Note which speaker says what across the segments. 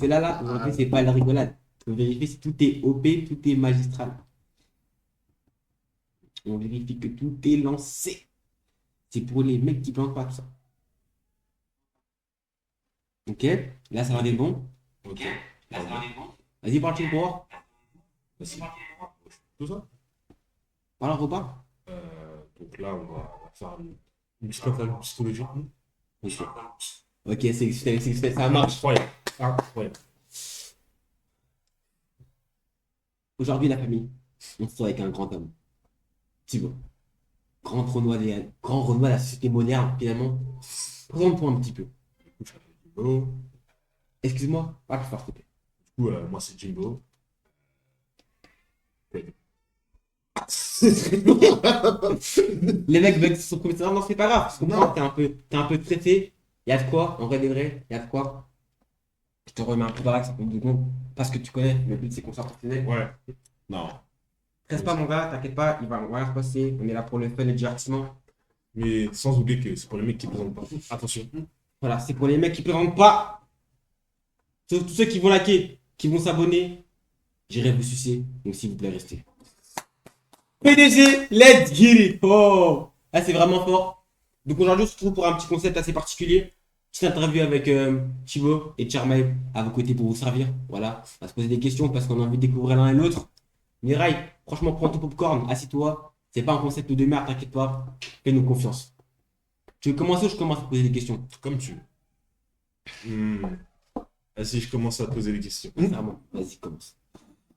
Speaker 1: que là, aujourd'hui, c'est pas la rigolade. On vérifie si tout est OP, tout est magistral. On vérifie que tout est lancé. C'est pour les mecs qui plantent pas tout ça. Ok? Là, ça va des bons.
Speaker 2: Ok.
Speaker 1: Vas-y, parle pour voir.
Speaker 2: Vas-y. Tout ça?
Speaker 1: Parle un repas.
Speaker 2: Donc là, on va faire une petite analyse psychologique.
Speaker 1: Ok, ok, ça marche.
Speaker 2: Incroyable. Incroyable.
Speaker 1: Aujourd'hui, la famille, on se retrouve avec un grand homme. Thibaut. Grand Renoir de la société moderne, finalement. Présente-toi un petit peu.
Speaker 2: Du coup, je m'appelle Jimbo.
Speaker 1: Excuse-moi, parle plus fort, s'il te plaît.
Speaker 2: Du coup, moi, c'est Jimbo.
Speaker 1: Les mecs veulent se trouver ça. Non, c'est pas grave. Je comprends,
Speaker 2: Non.
Speaker 1: t'es un peu stressé. Il y a de quoi, en vrai de vrai, il y a de quoi. Je te remets un peu dans l'axe, un peu de secondes. Parce que tu connais, le but c'est qu'on soit professionnel.
Speaker 2: Ouais. Non.
Speaker 1: Stresse pas, mon gars, t'inquiète pas, on va rien se passer. On est là pour le fun et le divertissement.
Speaker 2: Mais sans oublier que c'est pour les mecs qui présentent pas. Attention.
Speaker 1: Voilà, c'est pour les mecs qui plaisantent pas. Tous ceux qui vont liker, qui vont s'abonner. J'irai vous sucer. Donc s'il vous plaît, restez. PDG, let's get it! Oh! Ah, c'est vraiment fort. Donc aujourd'hui, on se retrouve pour un petit concept assez particulier. Petite interview avec Thibaut et Charmail à vos côtés pour vous servir. Voilà, on va se poser des questions parce qu'on a envie de découvrir l'un et l'autre. Mirai, franchement, prends ton popcorn, assis-toi. C'est pas un concept de merde, t'inquiète pas. Fais-nous confiance. Tu veux commencer ou je commence à te poser des questions?
Speaker 2: Comme tu veux. Vas-y, je commence à te poser des questions.
Speaker 1: Sincèrement, vas-y, commence.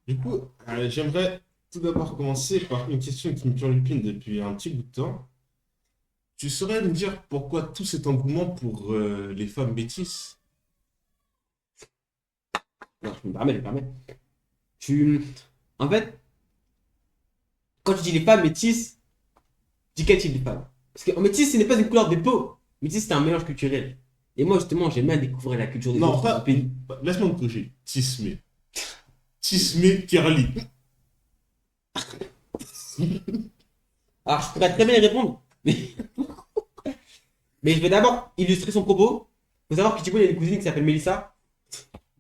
Speaker 2: Du coup, j'aimerais tout d'abord commencer par une question qui me turlupine depuis un petit bout de temps. Tu saurais me dire pourquoi tout cet engouement pour les femmes métisses?
Speaker 1: Non, je me permets. Tu... En fait, quand tu dis les femmes métisses, dis quel type de femme? Parce qu'en métisse, ce n'est pas une couleur de peau. Métisse, c'est un mélange culturel. Et moi, justement, j'aime bien découvrir la culture des
Speaker 2: Non,
Speaker 1: autres pays.
Speaker 2: laisse-moi me corriger. Tismé. Tismé Kerali.
Speaker 1: Alors, je pourrais très bien y répondre. Mais je vais d'abord illustrer son propos. Il faut savoir que Thibaut, il a une cousine qui s'appelle Mélissa.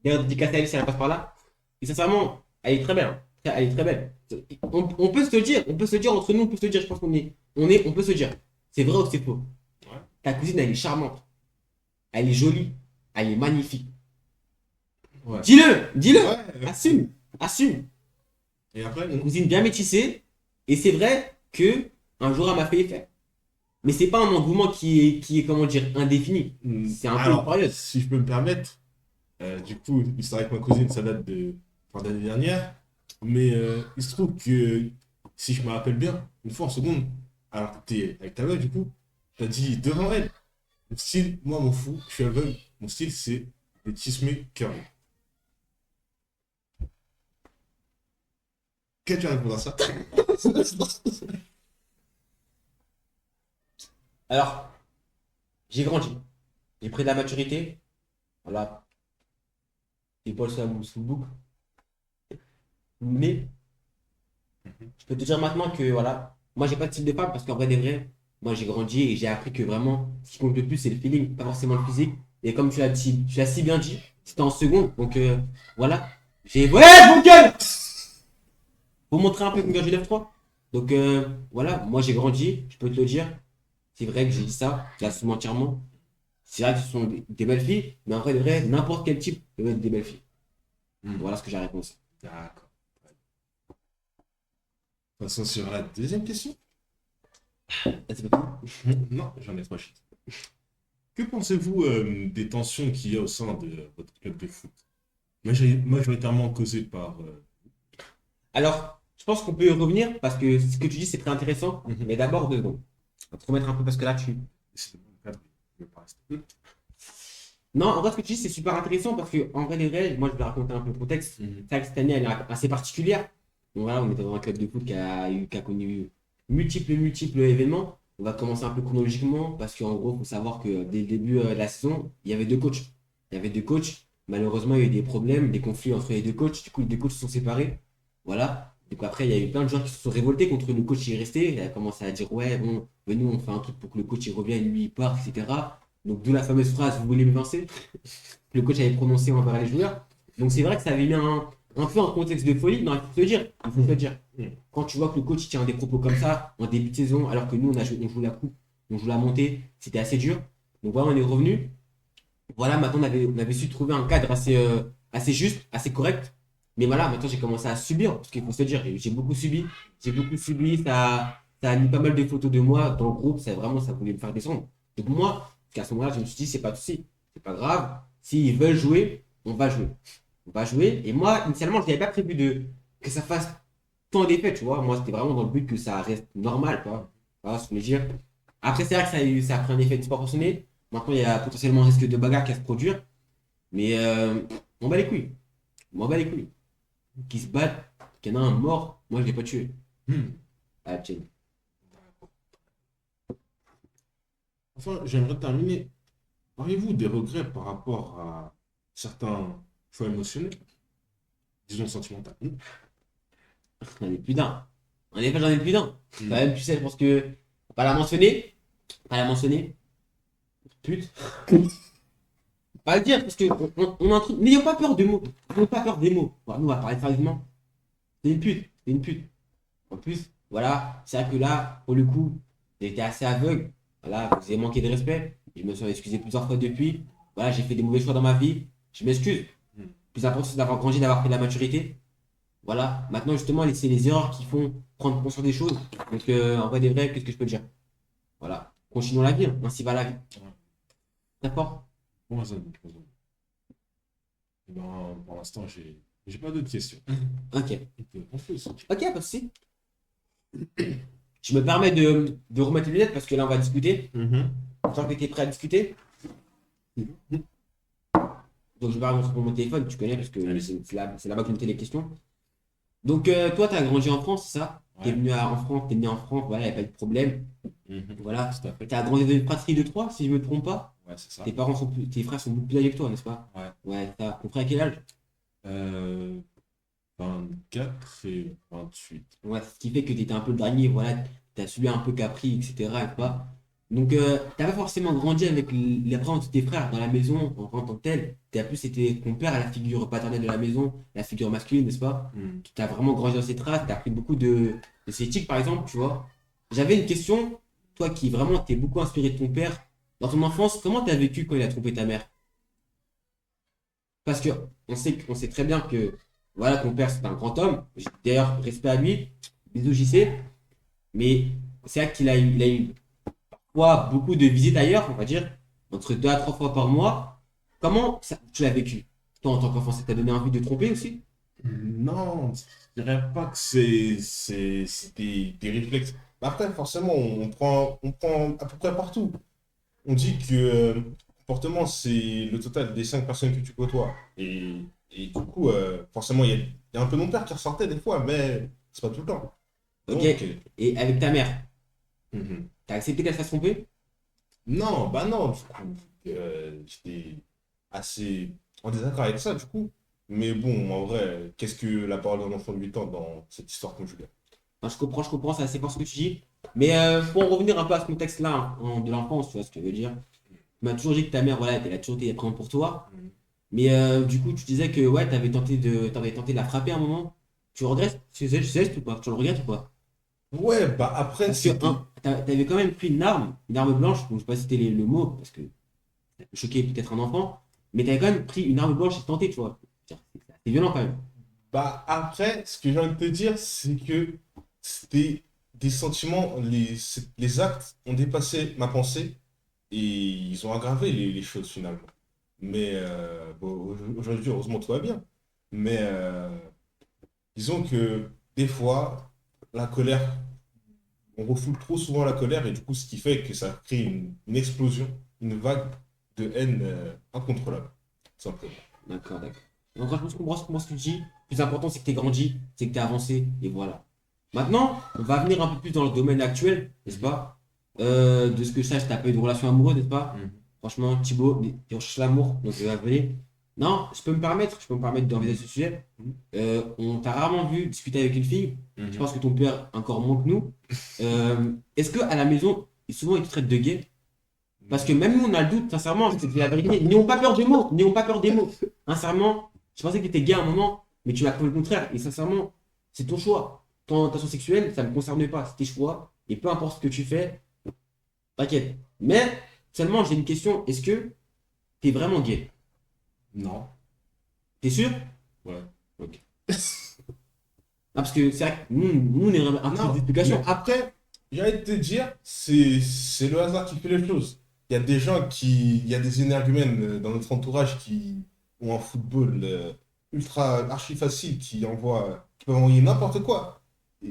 Speaker 1: D'ailleurs, dédicacée à elle si elle passe par là. Et sincèrement, elle est très belle. Elle est très belle. On peut se le dire. On peut se le dire entre nous. On peut se le dire. Je pense on peut se le dire. C'est vrai ou c'est faux?
Speaker 2: Ouais.
Speaker 1: Ta cousine, elle est charmante. Elle est jolie. Elle est magnifique.
Speaker 2: Ouais.
Speaker 1: Dis-le. Dis-le.
Speaker 2: Ouais.
Speaker 1: Assume. Assume.
Speaker 2: Et après,
Speaker 1: Une cousine bien métissée. Et c'est vrai que un jour, elle m'a fait effet. Mais c'est pas un engouement qui est, comment dire, indéfini. C'est un peu une
Speaker 2: alors,
Speaker 1: période.
Speaker 2: si je peux me permettre, du coup, l'histoire avec ma cousine, ça date de fin d'année dernière. Mais il se trouve que, si je me rappelle bien, une fois en seconde, alors que t'es avec ta meuf, du coup, t'as dit devant elle. Mon style, moi, m'en fous, je suis aveugle. Mon style, c'est le tismé curly. Qu'est-ce que tu réponds à ça?
Speaker 1: Alors, j'ai grandi. J'ai pris de la maturité. Voilà. Les poils sous le bouc. Mais, je peux te dire maintenant que, voilà, moi, j'ai pas de type de femme parce qu'en vrai des vrais, moi, j'ai grandi et j'ai appris que vraiment, ce qui compte le plus, c'est le feeling, pas forcément le physique. Et comme tu l'as si bien dit, c'était en seconde. Donc, voilà. Ouais, mon gueule! Pour montrer un peu combien je lève 3. Donc, voilà, moi, j'ai grandi, je peux te le dire. C'est vrai que j'ai dit ça, j'assume entièrement. C'est vrai que ce sont des belles filles, mais en vrai, de vrai, n'importe quel type peut être des belles filles. Voilà ce que j'ai à répondre.
Speaker 2: D'accord. Passons sur la deuxième question. Non, j'en ai trois shit. Que pensez-vous des tensions qu'il y a au sein de votre club de foot? Majoritairement causées par.
Speaker 1: Alors, je pense qu'on peut y revenir parce que ce que tu dis, c'est très intéressant. Mais d'abord, 2 secondes. On va te remettre un peu parce que là, tu.
Speaker 2: C'est le cadre, je vais pas rester.
Speaker 1: Non, en vrai, ce que tu dis, c'est super intéressant parce que, en vrai, les vrais, moi, je vais raconter un peu le contexte. C'est vrai que cette année, elle est assez particulière. Donc voilà, on était dans un club de foot qui a connu multiples événements. On va commencer un peu chronologiquement parce qu'en gros, il faut savoir que dès le début de la saison, il y avait 2 coachs. Il y avait 2 coachs. Malheureusement, il y a eu des problèmes, des conflits entre les 2 coachs. Du coup, les 2 coachs se sont séparés. Voilà. Donc après, il y a eu plein de gens qui se sont révoltés contre le coach qui est resté. Il a commencé à dire, ouais, bon, nous, on fait un truc pour que le coach il revienne, lui, il part, etc. Donc d'où la fameuse phrase, vous voulez m'évincer? Le coach avait prononcé envers les joueurs. Donc c'est vrai que ça avait mis un peu un contexte de folie. Non, il faut te le dire. Il faut te le dire.
Speaker 2: Mm.
Speaker 1: Quand tu vois que le coach il tient des propos comme ça en début de saison, alors que nous on joue la coupe, on joue la montée, c'était assez dur. Donc voilà, on est revenu. Voilà, maintenant on avait su trouver un cadre assez juste, assez correct. Mais voilà, maintenant j'ai commencé à subir, parce qu'il faut se dire, j'ai beaucoup subi, ça a mis pas mal de photos de moi dans le groupe, ça voulait me faire descendre. Donc moi, à ce moment-là, je me suis dit, c'est pas de souci, c'est pas grave, s'ils veulent jouer, on va jouer. On va jouer. Et moi, initialement, je n'avais pas prévu que ça fasse tant d'effets, tu vois. Moi, c'était vraiment dans le but que ça reste normal, quoi. Voilà ce que je veux dire. Après, c'est vrai que ça a pris un effet disproportionné. Maintenant, il y a potentiellement un risque de bagarre qui va se produire. Mais on bat les couilles. On m'en bat les couilles. Qui se battent, qu'il y en a un mort, moi je l'ai pas tué.
Speaker 2: Hmm.
Speaker 1: Ah, tiens.
Speaker 2: Enfin, j'aimerais terminer. Auriez-vous des regrets par rapport à certains choix émotionnels, disons sentimentaux?
Speaker 1: J'en ai plus d'un. En effet, j'en ai plus d'un.
Speaker 2: Hmm.
Speaker 1: Quand même, tu sais, je pense que. Faut pas la mentionner. Pas la mentionner. Pute. Pas le dire, parce que on a un truc. N'ayons pas peur des mots. N'ayons pas peur des mots. Bon, nous, on va parler sérieusement. C'est une pute. C'est une pute. En plus, voilà, c'est vrai que là, pour le coup, j'ai été assez aveugle. Voilà, vous avez manqué de respect. Je me suis excusé plusieurs fois depuis. Voilà, j'ai fait des mauvais choix dans ma vie. Je m'excuse.
Speaker 2: Hmm.
Speaker 1: Plus important, c'est d'avoir grandi, d'avoir pris de la maturité. Voilà, maintenant, justement, c'est les erreurs qui font prendre conscience des choses. Donc, en vrai, des vrais, qu'est-ce que je peux te dire? Voilà, continuons la vie, hein. Ainsi va la vie.
Speaker 2: Ouais.
Speaker 1: D'accord?
Speaker 2: Bon, ça, bon. Eh ben, pour l'instant, j'ai pas d'autres questions.
Speaker 1: Ok.
Speaker 2: On fait ça.
Speaker 1: Ok, pas de souci. Je me permets de remettre les lunettes parce que là, on va discuter.
Speaker 2: Mhm.
Speaker 1: Tant que tu es prêt à discuter. Donc, je vais regarder sur mon téléphone, tu connais, parce que
Speaker 2: Allez.
Speaker 1: c'est là-bas que je mettais les questions. Donc, toi, tu as grandi en France, c'est ça?
Speaker 2: Ouais.
Speaker 1: T'es venu en France, t'es né en France, voilà, il n'y a pas eu de problème.
Speaker 2: Mhm.
Speaker 1: Voilà.
Speaker 2: Tout à fait.
Speaker 1: Tu as grandi dans une fratrie de trois, si je ne me trompe pas.
Speaker 2: Ouais, c'est ça.
Speaker 1: Tes frères sont beaucoup plus âgés que toi, n'est-ce pas?
Speaker 2: Ouais.
Speaker 1: Ouais, t'as ton frère à quel âge?
Speaker 2: Euh, 24 et 28.
Speaker 1: Ouais, ce qui fait que tu étais un peu le dernier, voilà, tu as suivi un peu Capri, etc. Et pas. Donc, t'as pas forcément grandi avec les présence de tes frères dans la maison en tant que tel. T'as plus été ton père à la figure paternelle de la maison, la figure masculine, n'est-ce pas?
Speaker 2: Hmm.
Speaker 1: Tu as vraiment grandi dans ces traces, tu as appris beaucoup de ces tics, par exemple, tu vois. J'avais une question, toi qui vraiment t'es beaucoup inspiré de ton père, dans ton enfance, comment tu as vécu quand il a trompé ta mère? Parce que on sait très bien que voilà, ton père c'est un grand homme. D'ailleurs, respect à lui, bisous JC. Mais c'est vrai il a eu quoi, beaucoup de visites ailleurs, on va dire, entre 2 à 3 fois par mois. Comment ça, tu l'as vécu? Toi, en tant qu'enfant, ça t'a donné envie de tromper aussi?
Speaker 2: Non, je dirais pas que c'est des réflexes. Mais après, forcément, on prend à peu près partout. On dit que comportement, c'est le total des 5 personnes que tu côtoies. Et du coup, forcément, il y a un peu mon père qui ressortait des fois, mais c'est pas tout le temps.
Speaker 1: Ok.
Speaker 2: Donc,
Speaker 1: Et avec ta mère,
Speaker 2: mhm.
Speaker 1: t'as accepté qu'elle se fasse tromper?
Speaker 2: Non, bah non, du coup, j'étais assez en désaccord avec ça, du coup. Mais bon, en vrai, qu'est-ce que la parole d'un enfant de 8 ans dans cette histoire conjugale?
Speaker 1: Enfin, je comprends, c'est assez fort ce que tu dis. Mais pour en revenir un peu à ce contexte-là, hein, de l'enfance, tu vois ce que je veux dire. Tu m'as toujours dit que ta mère, voilà, elle a toujours été présente pour toi.
Speaker 2: Mhm.
Speaker 1: Mais du coup, tu disais que ouais, t'avais tenté de la frapper à un moment. Tu regrettes? Tu sais ou pas? Tu le regrettes ou pas?
Speaker 2: Ouais, bah après,
Speaker 1: Parce que
Speaker 2: c'était.
Speaker 1: hein, t'avais quand même pris une arme blanche, donc je sais pas si c'était le mot, parce que ça peut choquer peut-être un enfant, mais t'avais quand même pris une arme blanche et tenté, tu vois. C'est violent quand même.
Speaker 2: Bah après, ce que j'ai envie de te dire, c'est que c'était des sentiments, les actes ont dépassé ma pensée et ils ont aggravé les choses finalement. Mais bon, aujourd'hui, heureusement, tout va bien. Mais disons que des fois, la colère, on refoule trop souvent la colère et du coup, ce qui fait que ça crée une explosion, une vague de haine incontrôlable, tout simplement.
Speaker 1: D'accord. Donc franchement, je comprends ce que tu dis. Le plus important, c'est que t'es grandi, c'est que t'es avancé, et voilà. Maintenant, on va venir un peu plus dans le domaine actuel, n'est-ce pas? De ce que je sache, t'as pas eu de relation amoureuse, n'est-ce pas?
Speaker 2: Mhm.
Speaker 1: Franchement, Thibaut, tu recherches l'amour, donc venir. Non, je peux me permettre d'envisager ce sujet.
Speaker 2: Mhm.
Speaker 1: On t'a rarement vu discuter avec une fille. Je
Speaker 2: Mhm.
Speaker 1: pense que ton père encore moins que nous. Est-ce que à la maison, souvent il te traite de gay? Parce que même nous, on a le doute, sincèrement, je te dis la vérité. N'ayons pas peur des mots, n'ayons pas peur des mots. Sincèrement, Je pensais que t'étais gay à un moment, mais tu m'as prouvé le contraire. Et sincèrement, c'est ton choix. Ton orientation sexuelle, ça ne me concerne pas. C'est tes choix. Et peu importe ce que tu fais, t'inquiète. Mais seulement, j'ai une question. Est-ce que t'es vraiment gay?
Speaker 2: Non.
Speaker 1: T'es sûr?
Speaker 2: Ouais.
Speaker 1: Ok. Ah, parce que c'est vrai que nous, on est un peu
Speaker 2: Non,
Speaker 1: d'explication.
Speaker 2: mais après, j'ai envie de te dire, c'est le hasard qui fait les choses. Il y a des gens qui, il y a des énergumènes dans notre entourage qui ont un football ultra archi facile, qui peuvent envoyer n'importe quoi.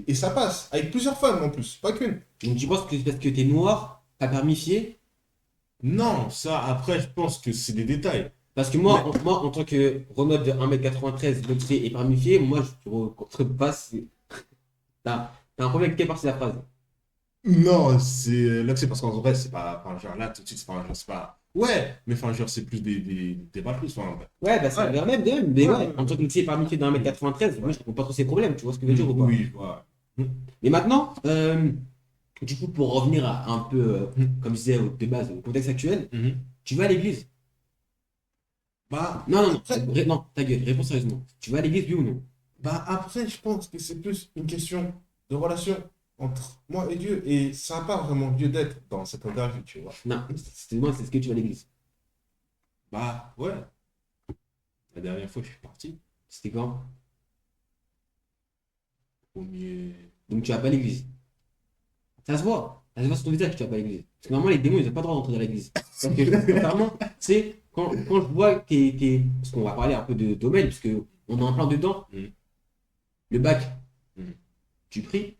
Speaker 2: Et ça passe, avec plusieurs femmes en plus, pas qu'une.
Speaker 1: Donc tu penses que c'est parce que t'es noir, pas permifié?
Speaker 2: Non, ça, après, je pense que c'est des détails.
Speaker 1: Parce que
Speaker 2: Mais
Speaker 1: moi, en tant que Renaud de 1m93 boxé et permifié, moi, je ne contrepasse. T'as un problème avec quelle partie de la phrase?
Speaker 2: non, c'est parce qu'en vrai, c'est pas, enfin, genre là, tout de suite, c'est pas, genre, c'est pas. Ouais, mais enfin, genre, c'est plus des pas plus. Enfin,
Speaker 1: Ouais, bah c'est
Speaker 2: ouais,
Speaker 1: vers même de même, mais
Speaker 2: ouais,
Speaker 1: ouais, en
Speaker 2: ouais,
Speaker 1: tant que boxé et permifié d'un mètre
Speaker 2: ouais.
Speaker 1: 93, moi,
Speaker 2: Ouais.
Speaker 1: je ne comprends pas trop ces problèmes, tu vois ce que je veux dire ou pas?
Speaker 2: Oui, je vois.
Speaker 1: Mais maintenant, du coup, pour revenir à un peu,
Speaker 2: Mhm.
Speaker 1: comme je disais de base, au contexte actuel,
Speaker 2: Mhm.
Speaker 1: tu vas à l'église?
Speaker 2: Bah,
Speaker 1: Non, non, non,
Speaker 2: après,
Speaker 1: non, ta gueule, réponds sérieusement. Tu vas à l'église, oui ou non?
Speaker 2: après, je pense que c'est plus une question de relation entre moi et Dieu. Et ça n'a pas vraiment lieu d'être dans cette interview, tu vois.
Speaker 1: Non, c'est moi, c'est ce que tu vas à l'église.
Speaker 2: Bah, ouais. La dernière fois, je suis parti.
Speaker 1: C'était quand?
Speaker 2: Au mieux.
Speaker 1: Donc tu vas pas à l'église. Ça se voit. Ça se voit sur ton visage que tu vas pas à l'église. Parce que normalement, les démons, ils n'ont pas le droit d'entrer dans l'église. Parce que, sincèrement, c'est quand je vois que parce qu'on va parler un peu de domaine, parce qu'on est en plein dedans,
Speaker 2: Mhm.
Speaker 1: le bac,
Speaker 2: Mhm.
Speaker 1: tu pries,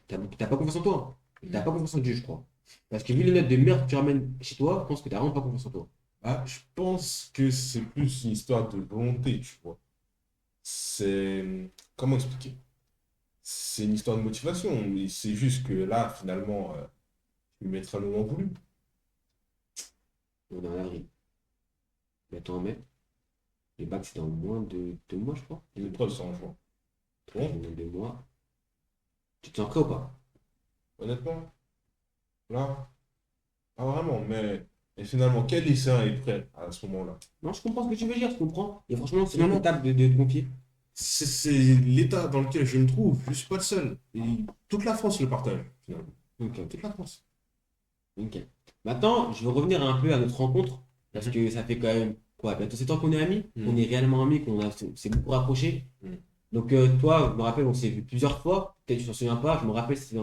Speaker 1: t'as pas confiance en toi. T'as
Speaker 2: Mhm.
Speaker 1: pas confiance en Dieu, je crois. Parce que vu les notes de merde que tu ramènes chez toi, je pense que t'as vraiment pas confiance en toi.
Speaker 2: Bah, je pense que c'est plus une histoire de volonté, tu vois. C'est. Comment expliquer? C'est une histoire de motivation. Et c'est juste que là, finalement, je vais mettre un moment voulu.
Speaker 1: On est en avril. Bientôt en mai. Le bac, c'est dans moins de 2 mois, je crois.
Speaker 2: Les épreuves sont en juin.
Speaker 1: Ouais,
Speaker 2: Bon,
Speaker 1: dans 2 mois. Tu te sens prêt ou pas?
Speaker 2: honnêtement, là, pas vraiment. Mais et finalement, quel lycéen est prêt à ce moment-là?
Speaker 1: Non, je comprends ce que tu veux dire, je comprends. Et franchement, c'est
Speaker 2: Finalement,
Speaker 1: étape de te confier.
Speaker 2: c'est l'état dans lequel je me trouve. Je ne suis pas le seul. Et toute la France le partage, finalement.
Speaker 1: Ok.
Speaker 2: Toute la France.
Speaker 1: Ok. Maintenant, je veux revenir un peu à notre rencontre, parce
Speaker 2: Mhm.
Speaker 1: que ça fait quand même, quoi, bientôt 7 ans qu'on est amis, qu'on
Speaker 2: Mhm.
Speaker 1: est réellement amis, on s'est beaucoup rapprochés.
Speaker 2: Mhm.
Speaker 1: Donc, toi, je me rappelle, on s'est vu plusieurs fois, peut-être que tu t'en souviens pas, je me rappelle, c'était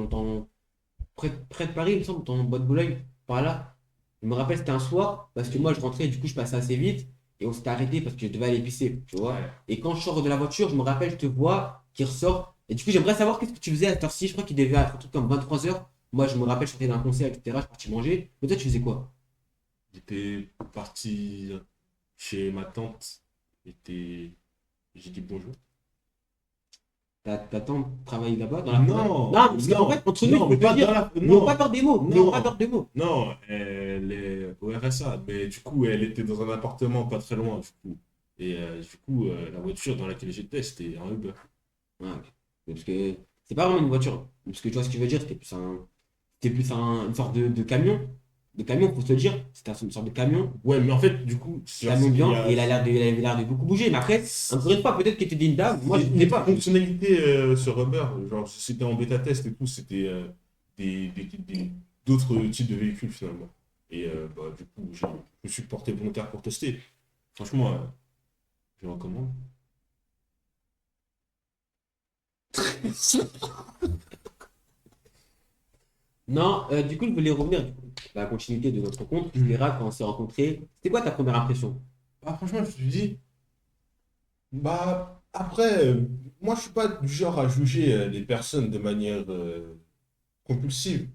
Speaker 1: près de Paris, il me semble, dans Bois de Boulogne, par là. Je me rappelle, c'était un soir, parce que moi, je rentrais, du coup, je passais assez vite, et on s'était arrêté parce que je devais aller pisser, tu vois.
Speaker 2: Ouais.
Speaker 1: Et quand je sors de la voiture, je me rappelle, je te vois, qui ressort, et du coup, j'aimerais savoir qu'est-ce que tu faisais à cette heure-ci, je crois qu'il devait être un truc comme 23h. Moi, je me rappelle, je sortais d'un concert, etc., je suis parti manger, mais toi, tu faisais quoi?
Speaker 2: J'étais parti chez ma tante. J'étais... J'ai dit bonjour.
Speaker 1: Ta tante travaille là-bas, dans la forêt? Non,
Speaker 2: Non,
Speaker 1: parce qu'en
Speaker 2: non,
Speaker 1: fait, entre nous,
Speaker 2: non,
Speaker 1: je peux
Speaker 2: mais
Speaker 1: te le
Speaker 2: pas dans
Speaker 1: dire,
Speaker 2: la...
Speaker 1: n'ayons pas
Speaker 2: Non,
Speaker 1: peur des mots, n'ayons pas peur
Speaker 2: non,
Speaker 1: des mots.
Speaker 2: non, elle est au RSA, mais du coup, elle était dans un appartement pas très loin, du coup. Et du coup, la voiture dans laquelle j'étais, c'était un Uber.
Speaker 1: Ouais, ok. Parce que c'est pas vraiment une voiture. Parce que tu vois ce que je veux dire, une sorte de camion. De camion, faut te le dire. C'était une sorte de camion.
Speaker 2: Ouais, mais en fait, du coup, genre,
Speaker 1: Camion
Speaker 2: il y
Speaker 1: bien, et
Speaker 2: a...
Speaker 1: il avait l'air de beaucoup bouger. Mais après, encore une fois, peut-être que tu étais une dame. Moi, je ne sais
Speaker 2: Une
Speaker 1: pas.
Speaker 2: fonctionnalité sur Uber, genre, c'était en bêta test et tout, c'était d'autres types de véhicules, finalement. Et bah, du coup, je me suis porté volontaire pour tester. Franchement, je recommande.
Speaker 1: Non, du coup, je voulais revenir du coup, à la continuité de notre compte,
Speaker 2: Mhm.
Speaker 1: etc. Quand on s'est rencontrés. C'était quoi ta première impression?
Speaker 2: Bah, franchement, je me suis dit, bah, après, moi, je suis pas du genre à juger les personnes de manière compulsive.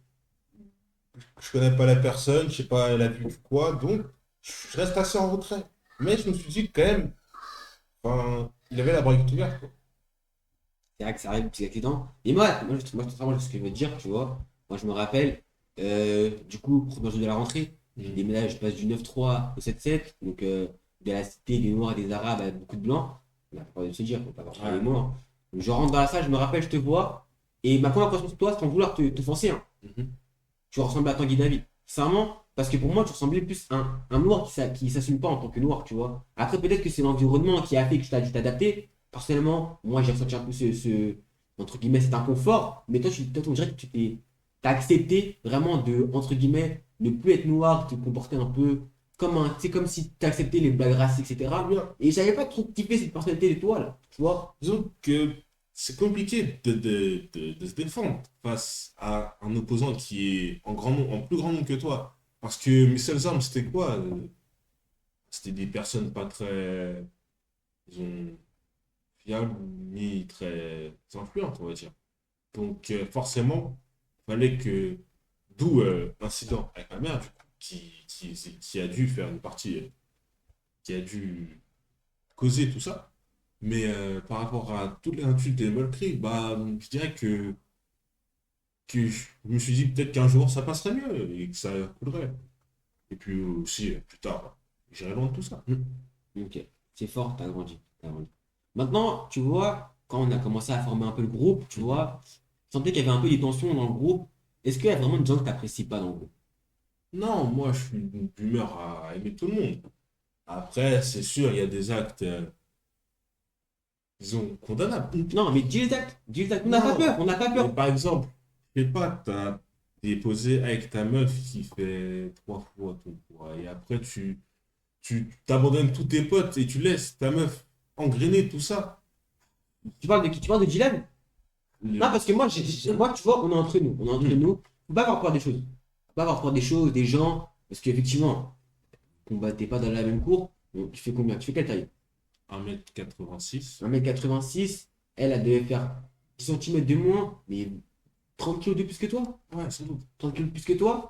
Speaker 2: Je connais pas la personne, je sais pas elle a vu quoi, donc je reste assez en retrait. Mais je me suis dit, quand même, enfin, il avait la braguette ouverte, quoi.
Speaker 1: C'est vrai que ça arrive, petit accident. Et sincèrement, ce que je veux te dire, tu vois, moi, je me rappelle, du coup, premier jour de la rentrée, je
Speaker 2: Mhm.
Speaker 1: déménage, je passe du 9-3 au 7-7, donc de la cité des Noirs et des Arabes avec beaucoup de Blancs. On a pas de se dire, faut pas avoir peur des
Speaker 2: Ouais.
Speaker 1: mots, hein. Donc, je rentre dans la salle, je me rappelle, je te vois, et ma première impression de toi, sans vouloir te forcer, hein,
Speaker 2: Mhm.
Speaker 1: tu ressembles à Tanguy David. Sincèrement, parce que pour moi, tu ressemblais plus à un noir qui s'assume pas en tant que noir, tu vois. Après, peut-être que c'est l'environnement qui a fait que tu as dû t'adapter. Personnellement, moi, j'ai ressenti un peu entre guillemets, cet inconfort. Mais toi, on dirait que t'as accepté vraiment de, entre guillemets, ne plus être noir, te comporter un peu comme c'est comme si tu acceptais les blagues racistes, etc.
Speaker 2: Bien.
Speaker 1: Et j'avais pas trop kiffé cette personnalité de toi, là, tu vois.
Speaker 2: Disons que c'est compliqué de se défendre face à un opposant qui est en plus grand nombre que toi. Parce que mes seules armes, c'était quoi? C'était des personnes pas très, disons, fiables, ni très influentes, on va dire. Donc, forcément, fallait que. D'où l'incident avec ma mère, du coup, qui a dû faire une partie, qui a dû causer tout ça. Mais par rapport à toutes les insultes et les moqueries, bah, je dirais que je me suis dit peut-être qu'un jour ça passerait mieux et que ça coulerait. Et puis aussi, plus tard, j'irai loin de tout ça.
Speaker 1: Ok, c'est fort, t'as grandi, t'as grandi. Maintenant, tu vois, quand on a commencé à former un peu le groupe, tu vois, je sentais qu'il y avait un peu des tensions dans le groupe. Est-ce qu'il y a vraiment des gens que t'apprécies pas dans le groupe?
Speaker 2: Non, moi je suis d'humeur à aimer tout le monde. Après, c'est sûr, il y a des actes, disons, condamnables.
Speaker 1: Non, mais dis les actes, on n'a pas
Speaker 2: Non,
Speaker 1: peur, on n'a pas
Speaker 2: mais
Speaker 1: peur.
Speaker 2: par exemple, je sais pas, t'es posé avec ta meuf qui fait 3 fois ton poids et après tu t'abandonnes tous tes potes et tu laisses ta meuf engrainer tout ça.
Speaker 1: Tu parles de qui? Tu parles de Dylan? Non, parce que moi, moi, tu vois, on est entre nous, on est entre
Speaker 2: Hmm.
Speaker 1: nous. Faut pas avoir peur des choses. Faut pas avoir peur des choses, des gens, parce qu'effectivement, combattez pas dans la même cour. Donc, tu fais combien? Tu fais quelle taille?
Speaker 2: 1,86 m.
Speaker 1: 1m86, elle devait faire 10 centimètres de moins, mais 30 kilos de plus que toi.
Speaker 2: Ouais, sans doute.
Speaker 1: 30 kilos de plus que toi.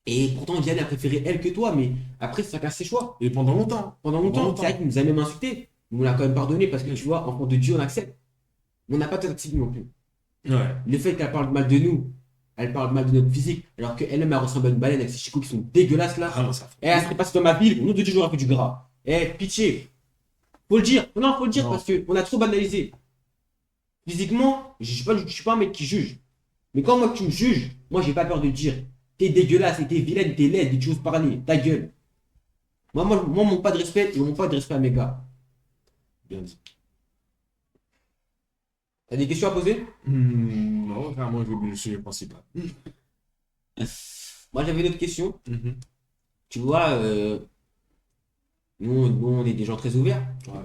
Speaker 1: Et pourtant, Diane a préféré elle que toi, mais après, ça casse ses choix.
Speaker 2: Et pendant longtemps.
Speaker 1: Pendant
Speaker 2: Pendant
Speaker 1: longtemps, c'est vrai
Speaker 2: longtemps.
Speaker 1: qu'il nous a même insulté. On l'a quand même pardonné parce que tu vois, enfant de Dieu, on accepte. Mais on n'a pas tout accepté non plus.
Speaker 2: Ouais.
Speaker 1: Le fait qu'elle parle mal de nous, elle parle mal de notre physique, alors qu'elle-même, elle ressemble à une baleine avec ses chicots qui sont dégueulasses là.
Speaker 2: Vraiment, ça
Speaker 1: Et elle
Speaker 2: fait.
Speaker 1: serait passée dans ma ville, nous de Dieu, j'aurais fait du gras. Eh, pitié. Faut le dire. Non, faut le dire
Speaker 2: Non.
Speaker 1: parce qu'on a trop banalisé. Physiquement, je suis pas un mec qui juge. Mais quand moi tu me juges, moi j'ai pas peur de dire t'es dégueulasse et t'es vilaine, t'es laide et tu oses parler, ta gueule. Moi, mon pas de respect, ils n'ont pas de respect à mes gars.
Speaker 2: Bien dit.
Speaker 1: T'as des questions à poser?
Speaker 2: Non, vraiment, j'ai oublié le sujet principal.
Speaker 1: Moi j'avais une autre question.
Speaker 2: Mhm.
Speaker 1: Tu vois, nous, on est des gens très ouverts.
Speaker 2: Ouais.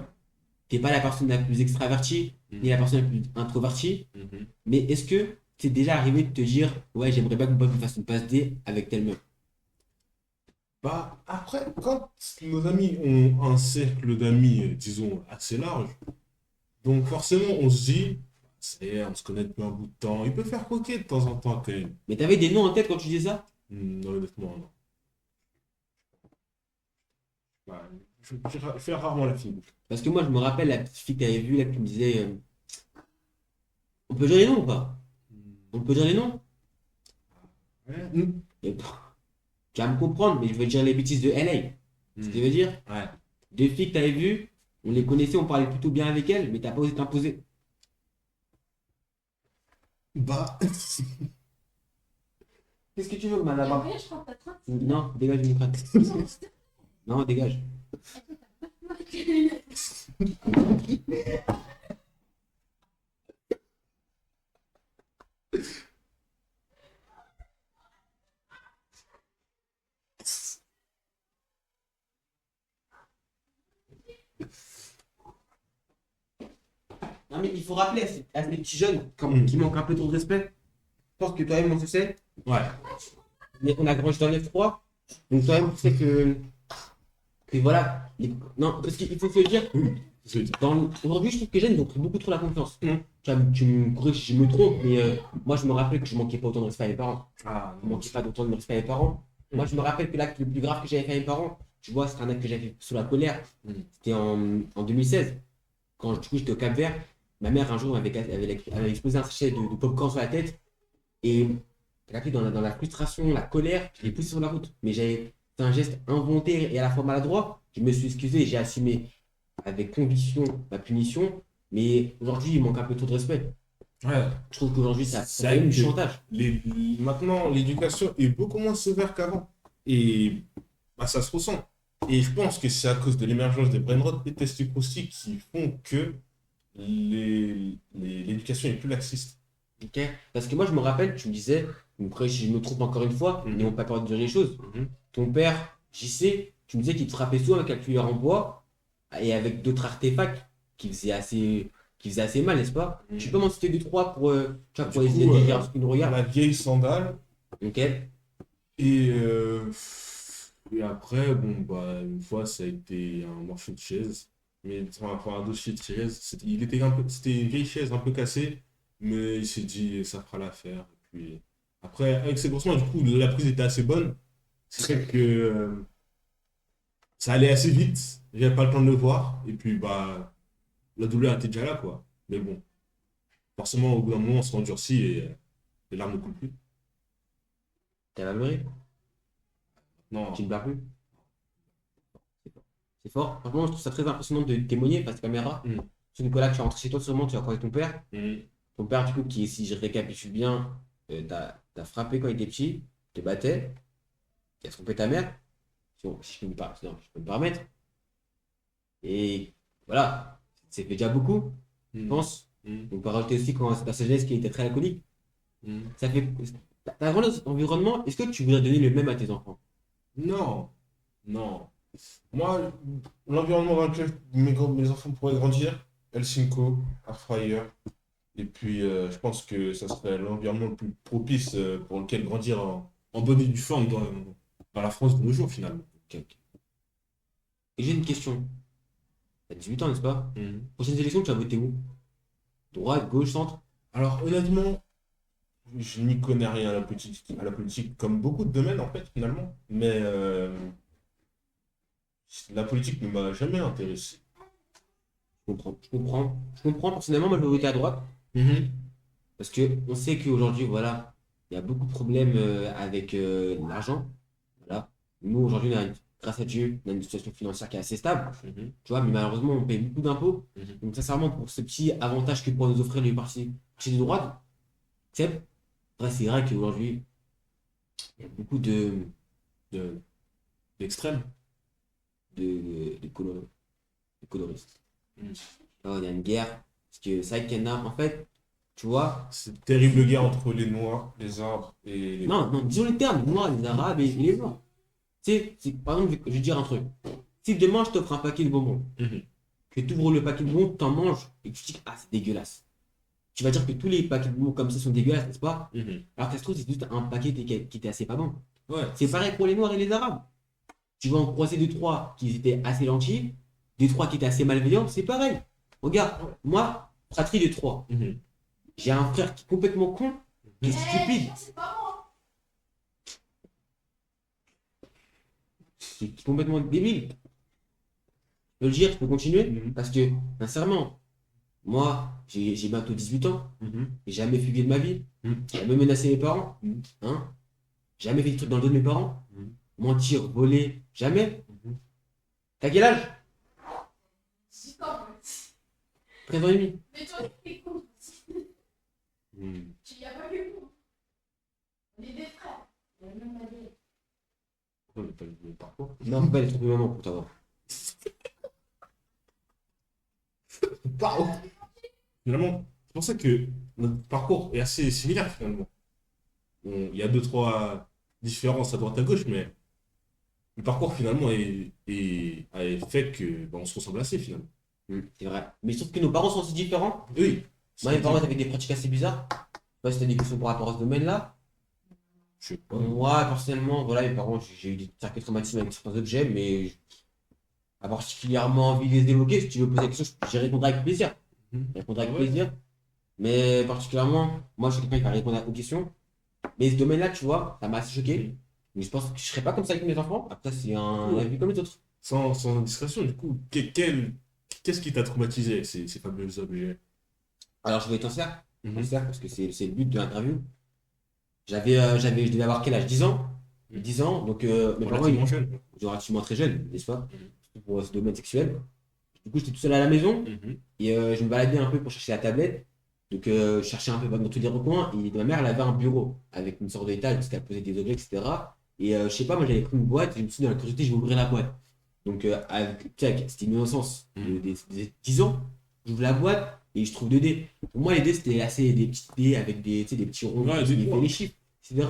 Speaker 1: T'es pas la personne la plus extravertie, ni la personne la plus introvertie.
Speaker 2: Mhm.
Speaker 1: Mais est-ce que c'est déjà arrivé de te dire, ouais, j'aimerais bien que mon pote me fasse une passe D avec telle meuf?
Speaker 2: Bah, après, quand nos amis ont un cercle d'amis, disons, assez large, donc forcément, on se dit, on se connaît depuis un bout de temps, il peut faire coquet de temps en temps quand même.
Speaker 1: Mais t'avais des noms en tête quand tu disais ça?
Speaker 2: Non, honnêtement, non. Ouais, je fais rarement la fine.
Speaker 1: Parce que moi, je me rappelle la petite fille que t'avais vue là qui me disait, on peut dire les noms ou pas? On peut dire les noms?
Speaker 2: Ouais.
Speaker 1: Et, tu vas me comprendre, mais je veux dire les bêtises de LA. Ce qui veut dire,
Speaker 2: Ouais.
Speaker 1: deux filles que t'avais vues, on les connaissait, on parlait plutôt bien avec elles, mais t'as pas osé t'imposer.
Speaker 2: Bah,
Speaker 1: Qu'est-ce que tu veux,
Speaker 3: Et
Speaker 1: madame?
Speaker 3: après, je crois que t'as 30.
Speaker 1: Non, dégage du micro. Non, dégage. Non, mais il faut rappeler à ces petits jeunes qui manquent un peu trop de respect. Je pense que toi-même, on se sait.
Speaker 2: ouais.
Speaker 1: Mais on a grandi dans l'F3. Donc toi-même, tu sais que voilà. Non, parce qu'il faut se dire, aujourd'hui, je trouve que les jeunes, ils ont pris beaucoup trop la confiance. Tu me corriges si je me trompe, mais moi, je me rappelle que je manquais pas autant de respect à mes parents.
Speaker 2: Ah,
Speaker 1: Je manquais pas d'autant de respect à mes parents. Moi, je me rappelle que l'acte le plus grave que j'avais fait à mes parents, tu vois, c'était un acte que j'avais fait sous la colère. C'était en 2016. Quand du coup, j'étais au Cap-Vert. Ma mère, un jour, avait explosé un sachet de popcorn sur la tête. Et elle a pris dans la frustration, la colère, je l'ai poussé sur la route. Mais fait un geste involontaire et à la fois maladroit. Je me suis excusé et j'ai assumé avec conviction ma punition. Mais aujourd'hui, il manque un peu trop de respect.
Speaker 2: Ouais.
Speaker 1: Je trouve qu'aujourd'hui, ça
Speaker 2: C'est
Speaker 1: devient
Speaker 2: vrai
Speaker 1: du
Speaker 2: que
Speaker 1: chantage.
Speaker 2: maintenant, l'éducation est beaucoup moins sévère qu'avant. Et bah, ça se ressent. Et je pense que c'est à cause de l'émergence des brain rot et tests croustilles qui font que l'éducation est plus laxiste.
Speaker 1: Ok. Parce que moi, je me rappelle, tu me disais, donc après, si je me trompe encore une fois, n'ayons pas peur de dire les choses.
Speaker 2: Mhm.
Speaker 1: Ton père, JC, tu me disais qu'il te frappait souvent avec la cuillère en bois et avec d'autres artefacts qui faisaient assez mal, n'est-ce pas?
Speaker 2: Mhm.
Speaker 1: Tu peux m'en citer deux, trois pour, tu vois,
Speaker 2: Du
Speaker 1: pour essayer de
Speaker 2: coup,
Speaker 1: décrire ce qu'il nous regarde.
Speaker 2: la vieille sandale.
Speaker 1: Ok.
Speaker 2: Et, et après, bon, bah, une fois, ça a été un morceau de chaise. Mais enfin, un dossier de chaise. C'était une vieille chaise un peu cassée. Mais il s'est dit, ça fera l'affaire. Et puis, après, avec ses grossements, du coup, la prise était assez bonne. C'est vrai que ça allait assez vite. J'avais pas le temps de le voir. Et puis, bah, la douleur était déjà là, quoi. Mais bon, forcément, au bout d'un moment, on se endurcit et les larmes ne coulent plus.
Speaker 1: T'as mal pleuré? Tu
Speaker 2: Non.
Speaker 1: ne pleures plus? C'est fort. C'est fort. Franchement, je trouve ça très impressionnant de témoigner face à la caméra.
Speaker 2: Mm.
Speaker 1: C'est Nicolas, tu es rentré chez toi, sûrement, tu as croisé ton père.
Speaker 2: Mm.
Speaker 1: Ton père, du coup, qui, si je récapitule bien, t'as frappé quand il était petit, te battait, il a trompé ta mère, si je peux me, non, je peux me permettre. Et voilà, c'est fait déjà beaucoup, je
Speaker 2: Mm.
Speaker 1: pense.
Speaker 2: Mm.
Speaker 1: On peut rajouter aussi quand ta jeunesse qui était très alcoolique.
Speaker 2: Mm.
Speaker 1: Ça fait. T'as grandi dans cet environnement, est-ce que tu voudrais donner le même à tes enfants?
Speaker 2: Non, non. Moi, l'environnement dans lequel mes enfants pourraient grandir, Helsinko, Airfryer, et puis je pense que ça serait l'environnement le plus propice pour lequel grandir en bonne et due forme dans la France de nos jours, finalement.
Speaker 1: Ok, ok. Et j'ai une question. T'as 18 ans, n'est-ce pas?
Speaker 2: Mhm.
Speaker 1: Prochaine élection, tu vas voter où? Droite, gauche, centre?
Speaker 2: Alors, honnêtement, je n'y connais rien à la politique, comme beaucoup de domaines, en fait, finalement. Mais la politique ne m'a jamais intéressé.
Speaker 1: Je comprends, je comprends. Je comprends, personnellement, moi je vais voter à droite.
Speaker 2: Mhm.
Speaker 1: Parce qu'on sait qu'aujourd'hui, voilà, il y a beaucoup de problèmes avec l'argent. Voilà. Nous, aujourd'hui, grâce à Dieu, on a une situation financière qui est assez stable.
Speaker 2: Mhm.
Speaker 1: Tu vois, mais malheureusement, on paye beaucoup d'impôts.
Speaker 2: Mhm.
Speaker 1: Donc, sincèrement, pour ce petit avantage que pourrait nous offrir le parti de droite, c'est vrai, c'est vrai qu'aujourd'hui, il y a beaucoup
Speaker 2: De- D'extrême.
Speaker 1: de coloristes.
Speaker 2: Mhm.
Speaker 1: Alors, il y a une guerre. Parce que c'est vrai qu'il y en a, en fait, tu vois,
Speaker 2: Cette terrible guerre entre les Noirs, les Arabes et les Blancs.
Speaker 1: non, non, disons les termes, les Noirs, les Arabes et les Blancs. Tu sais, par exemple, je vais te dire un truc. Si demain je t'offre un paquet de bonbons,
Speaker 2: Mhm.
Speaker 1: que tu ouvres le paquet de bonbons, tu en manges et que tu dis que ah, c'est dégueulasse. Tu vas dire que tous les paquets de bonbons comme ça sont dégueulasses, n'est-ce pas?
Speaker 2: Mhm.
Speaker 1: Alors que ça se trouve, c'est juste un paquet qui était assez pas bon.
Speaker 2: Ouais.
Speaker 1: C'est pareil pour les Noirs et les Arabes. Tu vas en croiser deux, trois qui étaient assez gentils, deux, trois qui étaient assez malveillants, c'est pareil. Regarde, moi, fratrie de trois.
Speaker 2: Mhm.
Speaker 1: J'ai un frère qui est complètement con, qui est stupide, qui est complètement débile. Je peux le dire, je peux continuer,
Speaker 2: Mhm.
Speaker 1: parce que, sincèrement, moi, j'ai bientôt 18 ans,
Speaker 2: Mhm.
Speaker 1: j'ai jamais fugué de ma vie,
Speaker 2: Mhm.
Speaker 1: j'ai jamais menacé mes parents,
Speaker 2: Mhm.
Speaker 1: hein, jamais fait des trucs dans le dos de mes parents,
Speaker 2: Mhm.
Speaker 1: mentir, voler, jamais.
Speaker 2: Mhm.
Speaker 1: T'as quel âge?
Speaker 3: J'ai pas
Speaker 1: 13 ans et demi.
Speaker 3: Mais toi, t'es con.
Speaker 2: Mhm.
Speaker 3: Il n'y a pas que con. On est des frères. On a le même ADN.
Speaker 2: On n'a pas le même parcours.
Speaker 1: Non, faut pas les tromper maman pour t'avoir.
Speaker 2: Pardon. Finalement, c'est pour ça que notre parcours est assez similaire, finalement. Il y a deux, trois différences à droite à gauche, mais le parcours, finalement, a fait que on se ressemble assez, finalement.
Speaker 1: C'est vrai. Mais je trouve que nos parents sont aussi différents.
Speaker 2: Oui.
Speaker 1: Moi, mes parents avaient des pratiques assez bizarres. Je sais pas si t'as des questions par rapport à ce domaine-là.
Speaker 2: Je sais pas.
Speaker 1: Moi, personnellement, voilà, mes parents, j'ai eu des certains traumatismes avec certains objets, mais pas particulièrement envie de les évoquer. Si tu veux poser la question, j'y répondrai avec plaisir.
Speaker 2: Mhm.
Speaker 1: Je répondrai avec
Speaker 2: Ouais.
Speaker 1: plaisir. Mais particulièrement, moi, je suis quelqu'un qui va répondre aux questions. Mais ce domaine-là, tu vois, ça m'a assez choqué. Mais je pense que je serais pas comme ça avec mes enfants. Après, c'est un
Speaker 2: Ouais.
Speaker 1: avis comme les autres.
Speaker 2: Sans indiscrétion, du coup, qu'est-ce qui t'a traumatisé, ces fameux objets?
Speaker 1: Alors, je vais t'en faire.
Speaker 2: Mhm.
Speaker 1: Parce que c'est le but de l'interview. Je devais avoir quel âge? 10 ans? 10 ans, donc mes parents,
Speaker 2: Relativement jeune.
Speaker 1: j'étais relativement très jeune, n'est-ce pas?
Speaker 2: Mhm.
Speaker 1: Surtout pour ce domaine sexuel. Du coup, j'étais tout seul à la maison
Speaker 2: Mhm.
Speaker 1: et je me baladais un peu pour chercher la tablette. Donc, je cherchais un peu dans tous les recoins. Et ma mère, elle avait un bureau avec une sorte d'étage parce qu'elle posait des objets, etc. Et je sais pas, moi, j'avais pris une boîte. Et je me suis dit, dans la curiosité, je vais ouvrir la boîte. Donc, tu sais, c'était une innocence des 10 ans. J'ouvre la boîte et je trouve 2D. Pour moi, les dés, c'était assez des petites dés avec des, tu sais, des petits ronds
Speaker 2: Ouais,
Speaker 1: qui
Speaker 2: des
Speaker 1: fait
Speaker 2: points.
Speaker 1: les chiffres, etc.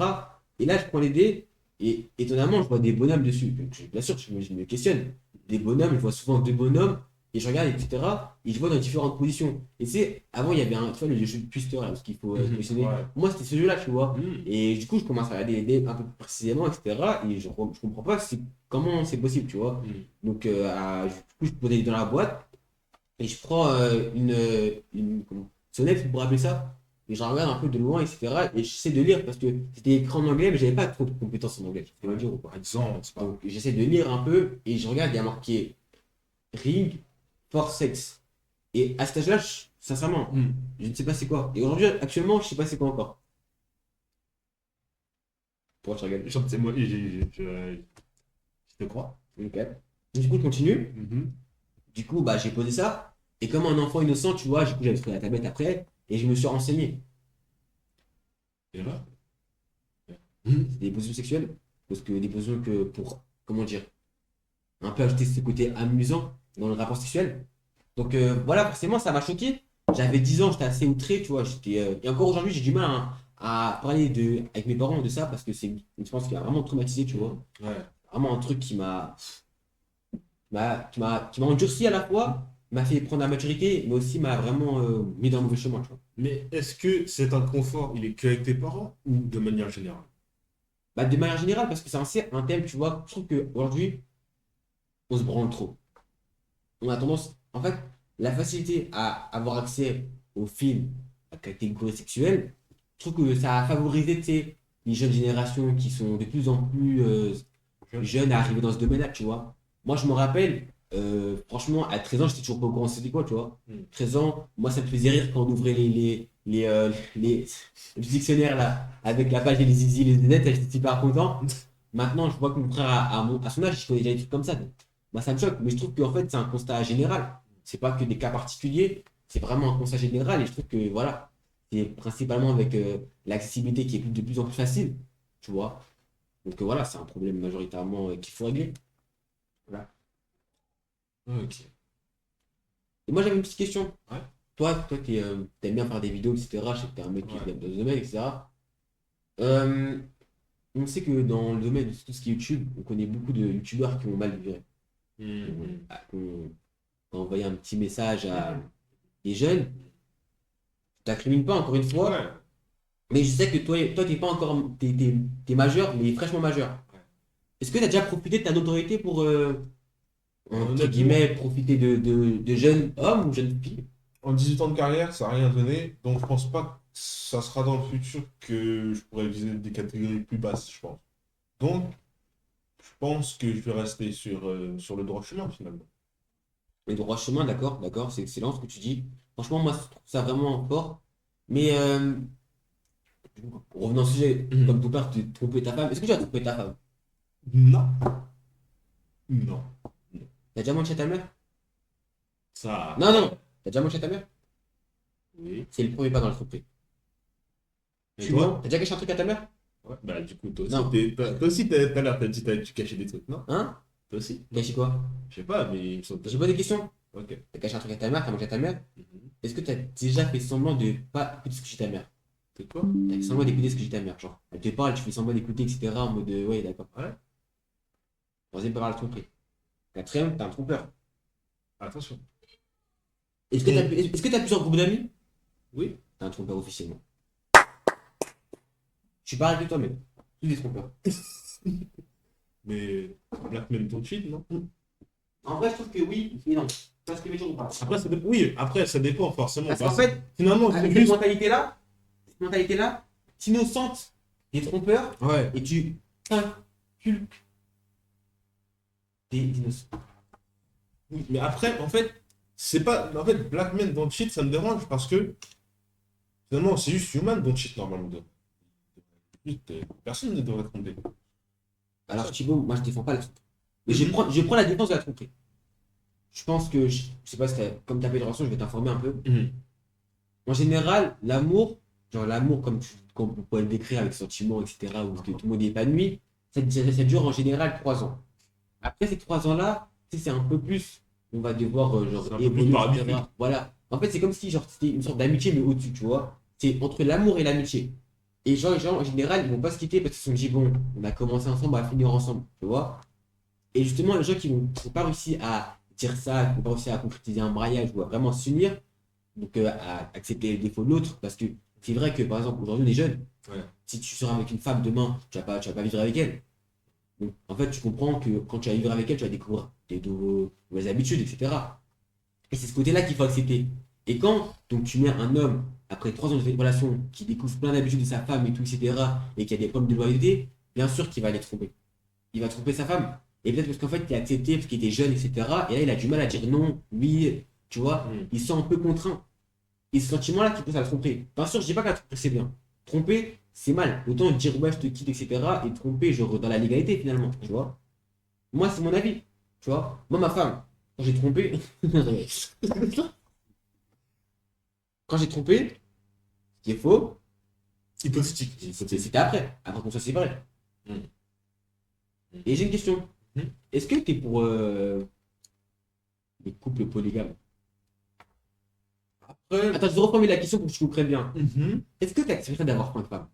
Speaker 1: Et là, je prends les dés et étonnamment, je vois des bonhommes dessus. Donc, bien sûr, je me questionne. Des bonhommes, je vois souvent deux bonhommes et je regarde, etc. Et je vois dans différentes positions. Et tu sais, avant, il y avait un, tu vois, le jeu de Twister, là, parce qu'il faut positionner.
Speaker 2: Ouais.
Speaker 1: Pour moi, c'était ce jeu-là, tu vois.
Speaker 2: Mhm.
Speaker 1: Et du coup, je commence à regarder les dés un peu plus précisément, etc. Et je comprends pas comment c'est possible, tu vois.
Speaker 2: Mhm.
Speaker 1: Donc, du coup, je pose les dés dans la boîte. Et je prends sonnette, pour appeler ça, et je la regarde un peu de loin, etc. Et j'essaie de lire parce que c'était écrit en anglais, mais j'avais pas trop de compétences en anglais. Je peux le dire ou pas.
Speaker 2: Par exemple, c'est pas.
Speaker 1: Donc j'essaie de lire un peu et je regarde, il y a marqué Ring for Sex. Et à cet âge-là, sincèrement,
Speaker 2: Mhm.
Speaker 1: je ne sais pas c'est quoi. Et aujourd'hui, actuellement, je sais pas c'est quoi encore. Pourquoi tu regardes?
Speaker 2: Genre, c'est moi, je te crois.
Speaker 1: Ok. Du coup, je continue.
Speaker 2: Mhm.
Speaker 1: Du coup, bah, j'ai posé ça. Et comme un enfant innocent, tu vois, du coup, j'avais pris la tablette après et je me suis renseigné.
Speaker 2: Et là?
Speaker 1: C'est des positions sexuelles. Parce que des positions que pour, comment dire, un peu ajouter ce côté amusant dans le rapport sexuel. Donc voilà, forcément, ça m'a choqué. J'avais 10 ans, j'étais assez outré, tu vois. Et encore aujourd'hui, j'ai du mal à parler avec mes parents de ça parce que c'est une expérience qui m'a vraiment traumatisé, tu vois.
Speaker 2: Ouais.
Speaker 1: Vraiment un truc qui m'a endurci à la fois, m'a fait prendre la maturité, mais aussi m'a vraiment mis dans le mauvais chemin, tu vois.
Speaker 2: Mais est-ce que cet inconfort, il est que avec tes parents ou de manière générale?
Speaker 1: Bah, de manière générale, parce que c'est un thème, tu vois, je trouve qu'aujourd'hui, on se branle trop. On a tendance, en fait, la facilité à avoir accès aux films à catégorie sexuelle, je trouve que ça a favorisé, tu sais, les jeunes générations qui sont de plus en plus jeunes à arriver dans ce domaine-là, tu vois. Moi, je me rappelle, franchement, à 13 ans, j'étais toujours pas au courant c'était quoi, tu vois.
Speaker 2: Mm.
Speaker 1: 13 ans, moi, ça me faisait rire quand on ouvrait le dictionnaire là, avec la page des zizi, les net, j'étais super content. Maintenant, je vois que mon frère, à son âge, il connaît déjà des trucs comme ça. Donc, moi, ça me choque, mais je trouve qu'en fait, c'est un constat général. C'est pas que des cas particuliers, c'est vraiment un constat général. Et je trouve que, voilà, c'est principalement avec l'accessibilité qui est de plus en plus facile, tu vois. Donc, voilà, c'est un problème majoritairement qu'il faut régler. Voilà.
Speaker 2: Ok.
Speaker 1: Et moi, j'avais une petite question.
Speaker 2: Ouais.
Speaker 1: Toi qui t'aimes bien faire des vidéos, etc., je sais que t'es un mec qui est
Speaker 2: Ouais.
Speaker 1: dans ce domaine, etc. Euh, on sait que dans le domaine de tout ce qui est YouTube, on connaît beaucoup de YouTubeurs qui ont mal viré.
Speaker 2: Mhm.
Speaker 1: Qui ont envoyé un petit message à des jeunes. Je t'incrimine pas encore une fois,
Speaker 2: Ouais.
Speaker 1: mais je sais que toi t'es pas encore. T'es majeur, mais fraîchement majeur.
Speaker 2: Ouais.
Speaker 1: Est-ce que tu as déjà profité de ta notoriété pour, entre
Speaker 2: Honnêtement,
Speaker 1: guillemets, profiter de jeunes hommes ou jeunes filles?
Speaker 2: en 18 ans de carrière, ça n'a rien donné. Donc, je pense pas que ça sera dans le futur que je pourrais viser des catégories plus basses, je pense. Donc, je pense que je vais rester sur le droit chemin, finalement.
Speaker 1: Le droit chemin, d'accord, d'accord, c'est excellent ce que tu dis. Franchement, moi, je trouve ça vraiment fort. Mais revenons au sujet, comme ton père, tu trompé ta femme. Est-ce que tu as trompé ta femme?
Speaker 2: Non. Non.
Speaker 1: T'as déjà menti à ta mère?
Speaker 2: Ça.
Speaker 1: Non, non, t'as déjà menti à ta mère?
Speaker 2: Oui.
Speaker 1: C'est le premier pas dans le tromper.
Speaker 2: Et
Speaker 1: Tu mens?
Speaker 2: toi?
Speaker 1: T'as déjà caché un truc à ta mère?
Speaker 2: Ouais. Bah, du coup, toi aussi,
Speaker 1: Non.
Speaker 2: toi aussi, tout à l'heure, t'as dit que tu cachais des trucs, non?
Speaker 1: Hein?
Speaker 2: Toi aussi?
Speaker 1: Caché quoi?
Speaker 2: Je sais pas, mais il me semble
Speaker 1: J'ai pas des questions.
Speaker 2: Ok.
Speaker 1: T'as caché un truc à ta mère, t'as mangé à ta mère.
Speaker 2: Mhm.
Speaker 1: Est-ce que t'as déjà fait semblant de pas écouter ce que dit ta mère?
Speaker 2: C'est quoi?
Speaker 1: T'as fait semblant d'écouter ce que dit ta mère, genre. Elle te parle, tu fais semblant d'écouter, etc. En mode ouais, d'accord.
Speaker 2: Ouais.
Speaker 1: Troisième, pas mal trompé. Quatrième, t'es un trompeur.
Speaker 2: Attention.
Speaker 1: Est-ce que t'as plusieurs groupes d'amis?
Speaker 2: Oui.
Speaker 1: T'es un trompeur officiellement. Je suis pareil que toi, mais tous des trompeurs.
Speaker 2: Mais Black Men don't cheat, non?
Speaker 1: En vrai, je trouve que oui, mais non. Tu vois ce que je veux dire ou pas?
Speaker 2: Après, ça dépend. Oui, après, ça dépend forcément.
Speaker 1: Parce qu'en fait,
Speaker 2: Finalement, c'est
Speaker 1: avec
Speaker 2: juste.
Speaker 1: cette mentalité-là, t'innocentes des trompeurs
Speaker 2: Ouais.
Speaker 1: et tu inculques des innocents.
Speaker 2: Oui, mais après, en fait, c'est pas. En fait, Black Men don't cheat, ça me dérange parce que finalement, c'est juste Human don't cheat normalement. Juste, personne ne devrait tromper.
Speaker 1: Alors, Thibaut, moi, je défends pas la tromperie. Mais
Speaker 2: Mhm.
Speaker 1: je prends la défense de la tromperie. Je pense que, je sais pas si comme t'as pas eu de relation, je vais t'informer un peu.
Speaker 2: Mhm.
Speaker 1: En général, l'amour, genre l'amour comme on pourrait le décrire avec sentiments, etc., où tout le monde est épanoui, ça dure en général 3 ans. Après ces 3 ans-là, tu sais, c'est un peu plus, on va devoir genre
Speaker 2: C'est un peu plus
Speaker 1: évoluer,
Speaker 2: par
Speaker 1: etc.
Speaker 2: habitude.
Speaker 1: Voilà. En fait, c'est comme si genre c'était une sorte d'amitié, mais au-dessus, tu vois. C'est entre l'amour et l'amitié. Et genre, les gens, en général, ils vont pas se quitter parce qu'ils se sont dit, bon, on a commencé ensemble, on va finir ensemble, tu vois. Et justement, les gens qui n'ont pas réussi à dire ça, qui n'ont pas réussi à concrétiser un mariage ou à vraiment s'unir, donc à accepter les défauts de l'autre, parce que c'est vrai que par exemple, aujourd'hui, on est jeunes.
Speaker 2: Ouais.
Speaker 1: Si tu seras avec une femme demain, tu vas pas vivre avec elle. Donc, en fait, tu comprends que quand tu vas vivre avec elle, tu vas découvrir des nouvelles habitudes, etc. Et c'est ce côté-là qu'il faut accepter. Et quand donc, tu mets un homme, après 3 ans de relation, qui découvre plein d'habitudes de sa femme et tout, etc., et qui a des problèmes de loyauté, bien sûr qu'il va aller tromper. Il va tromper sa femme. Et peut-être parce qu'en fait, il a accepté, parce qu'il était jeune, etc. Et là, il a du mal à dire non, oui, tu vois.
Speaker 2: Mm.
Speaker 1: Il se sent un peu contraint. Et ce sentiment-là qui pousse à le tromper. Bien sûr, je dis pas que la tromper, c'est bien. Tromper, c'est mal. Autant dire ouais, je te quitte, etc. Et tromper, genre dans la légalité, finalement, tu vois. Moi, c'est mon avis. Tu vois. Moi, ma femme, quand j'ai trompé, quand j'ai trompé, ce qui est faux,
Speaker 2: Hypothétique.
Speaker 1: c'était après. Après qu'on soit séparés.
Speaker 2: Mm.
Speaker 1: Et j'ai une question.
Speaker 2: Mm.
Speaker 1: Est-ce que t'es pour les couples polygames?
Speaker 2: Après,
Speaker 1: Attends, je vais reformuler la question pour que je comprenne bien.
Speaker 2: mhm,
Speaker 1: Est-ce que tu accepterais d'avoir 5 femmes?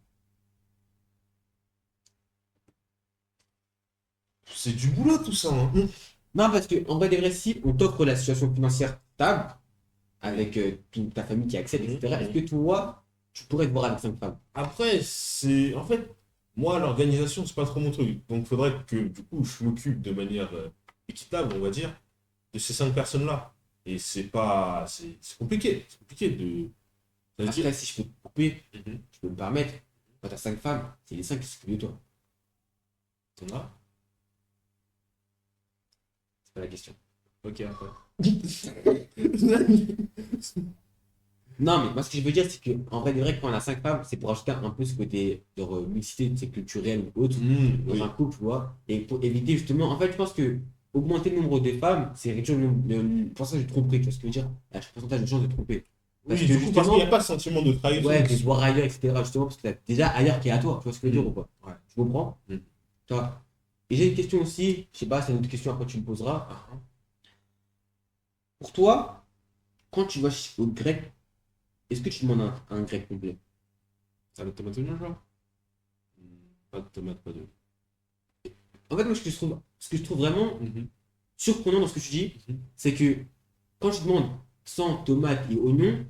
Speaker 2: c'est du boulot tout ça, hein.
Speaker 1: Non, parce que en vrai, des vrais, si on t'offre la situation financière stable, avec toute ta famille qui accepte,
Speaker 2: Mhm,
Speaker 1: etc., est-ce
Speaker 2: mhm.
Speaker 1: que toi, tu pourrais te voir avec 5 femmes?
Speaker 2: Après, c'est. En fait, moi, l'organisation, c'est pas trop mon truc. Donc, il faudrait que, du coup, je m'occupe de manière équitable, on va dire, de ces 5 personnes-là. Et c'est pas. C'est compliqué. C'est compliqué de. Ça veut dire.
Speaker 1: Après, si je peux te couper,
Speaker 2: Mhm.
Speaker 1: je peux me permettre. Quand tu as 5 femmes, c'est les 5 qui s'occupent de toi.
Speaker 2: T'en as?
Speaker 1: C'est pas la question.
Speaker 2: Ok, après.
Speaker 1: Non, mais moi, ce que je veux dire, c'est qu'en vrai, des vrais, quand on a 5 femmes, c'est pour ajouter un peu ce côté de mixité, tu sais, culturelle ou autre dans
Speaker 2: Oui.
Speaker 1: un couple, tu vois. Et pour éviter justement, en fait, je pense que augmenter le nombre de femmes, c'est réduire le pourcentage de tromperie, tu vois ce que je veux dire? Le pourcentage de chances de tromper. Parce
Speaker 2: Oui,
Speaker 1: que
Speaker 2: du coup, parce qu'il n'y a
Speaker 1: justement,
Speaker 2: pas ce sentiment de trahison
Speaker 1: ouais,
Speaker 2: qui
Speaker 1: de
Speaker 2: se.
Speaker 1: voir ailleurs, etc. Justement, parce que t'as déjà ailleurs qui est à toi, tu vois ce que je veux dire ou pas?
Speaker 2: Ouais.
Speaker 1: Tu comprends?
Speaker 2: Mm.
Speaker 1: Tu vois. Et j'ai une question aussi, je sais pas, c'est une autre question, après tu me poseras.
Speaker 2: Ah, ah.
Speaker 1: Pour toi, quand tu vas au grec, est-ce que tu demandes un grec complet?
Speaker 2: Ça, le tomate oignon, genre? Pas de tomate, pas de.
Speaker 1: En fait, moi, ce que je trouve vraiment
Speaker 2: Mhm.
Speaker 1: surprenant dans ce que tu dis,
Speaker 2: Mhm.
Speaker 1: c'est que quand tu demandes sans tomate et oignon,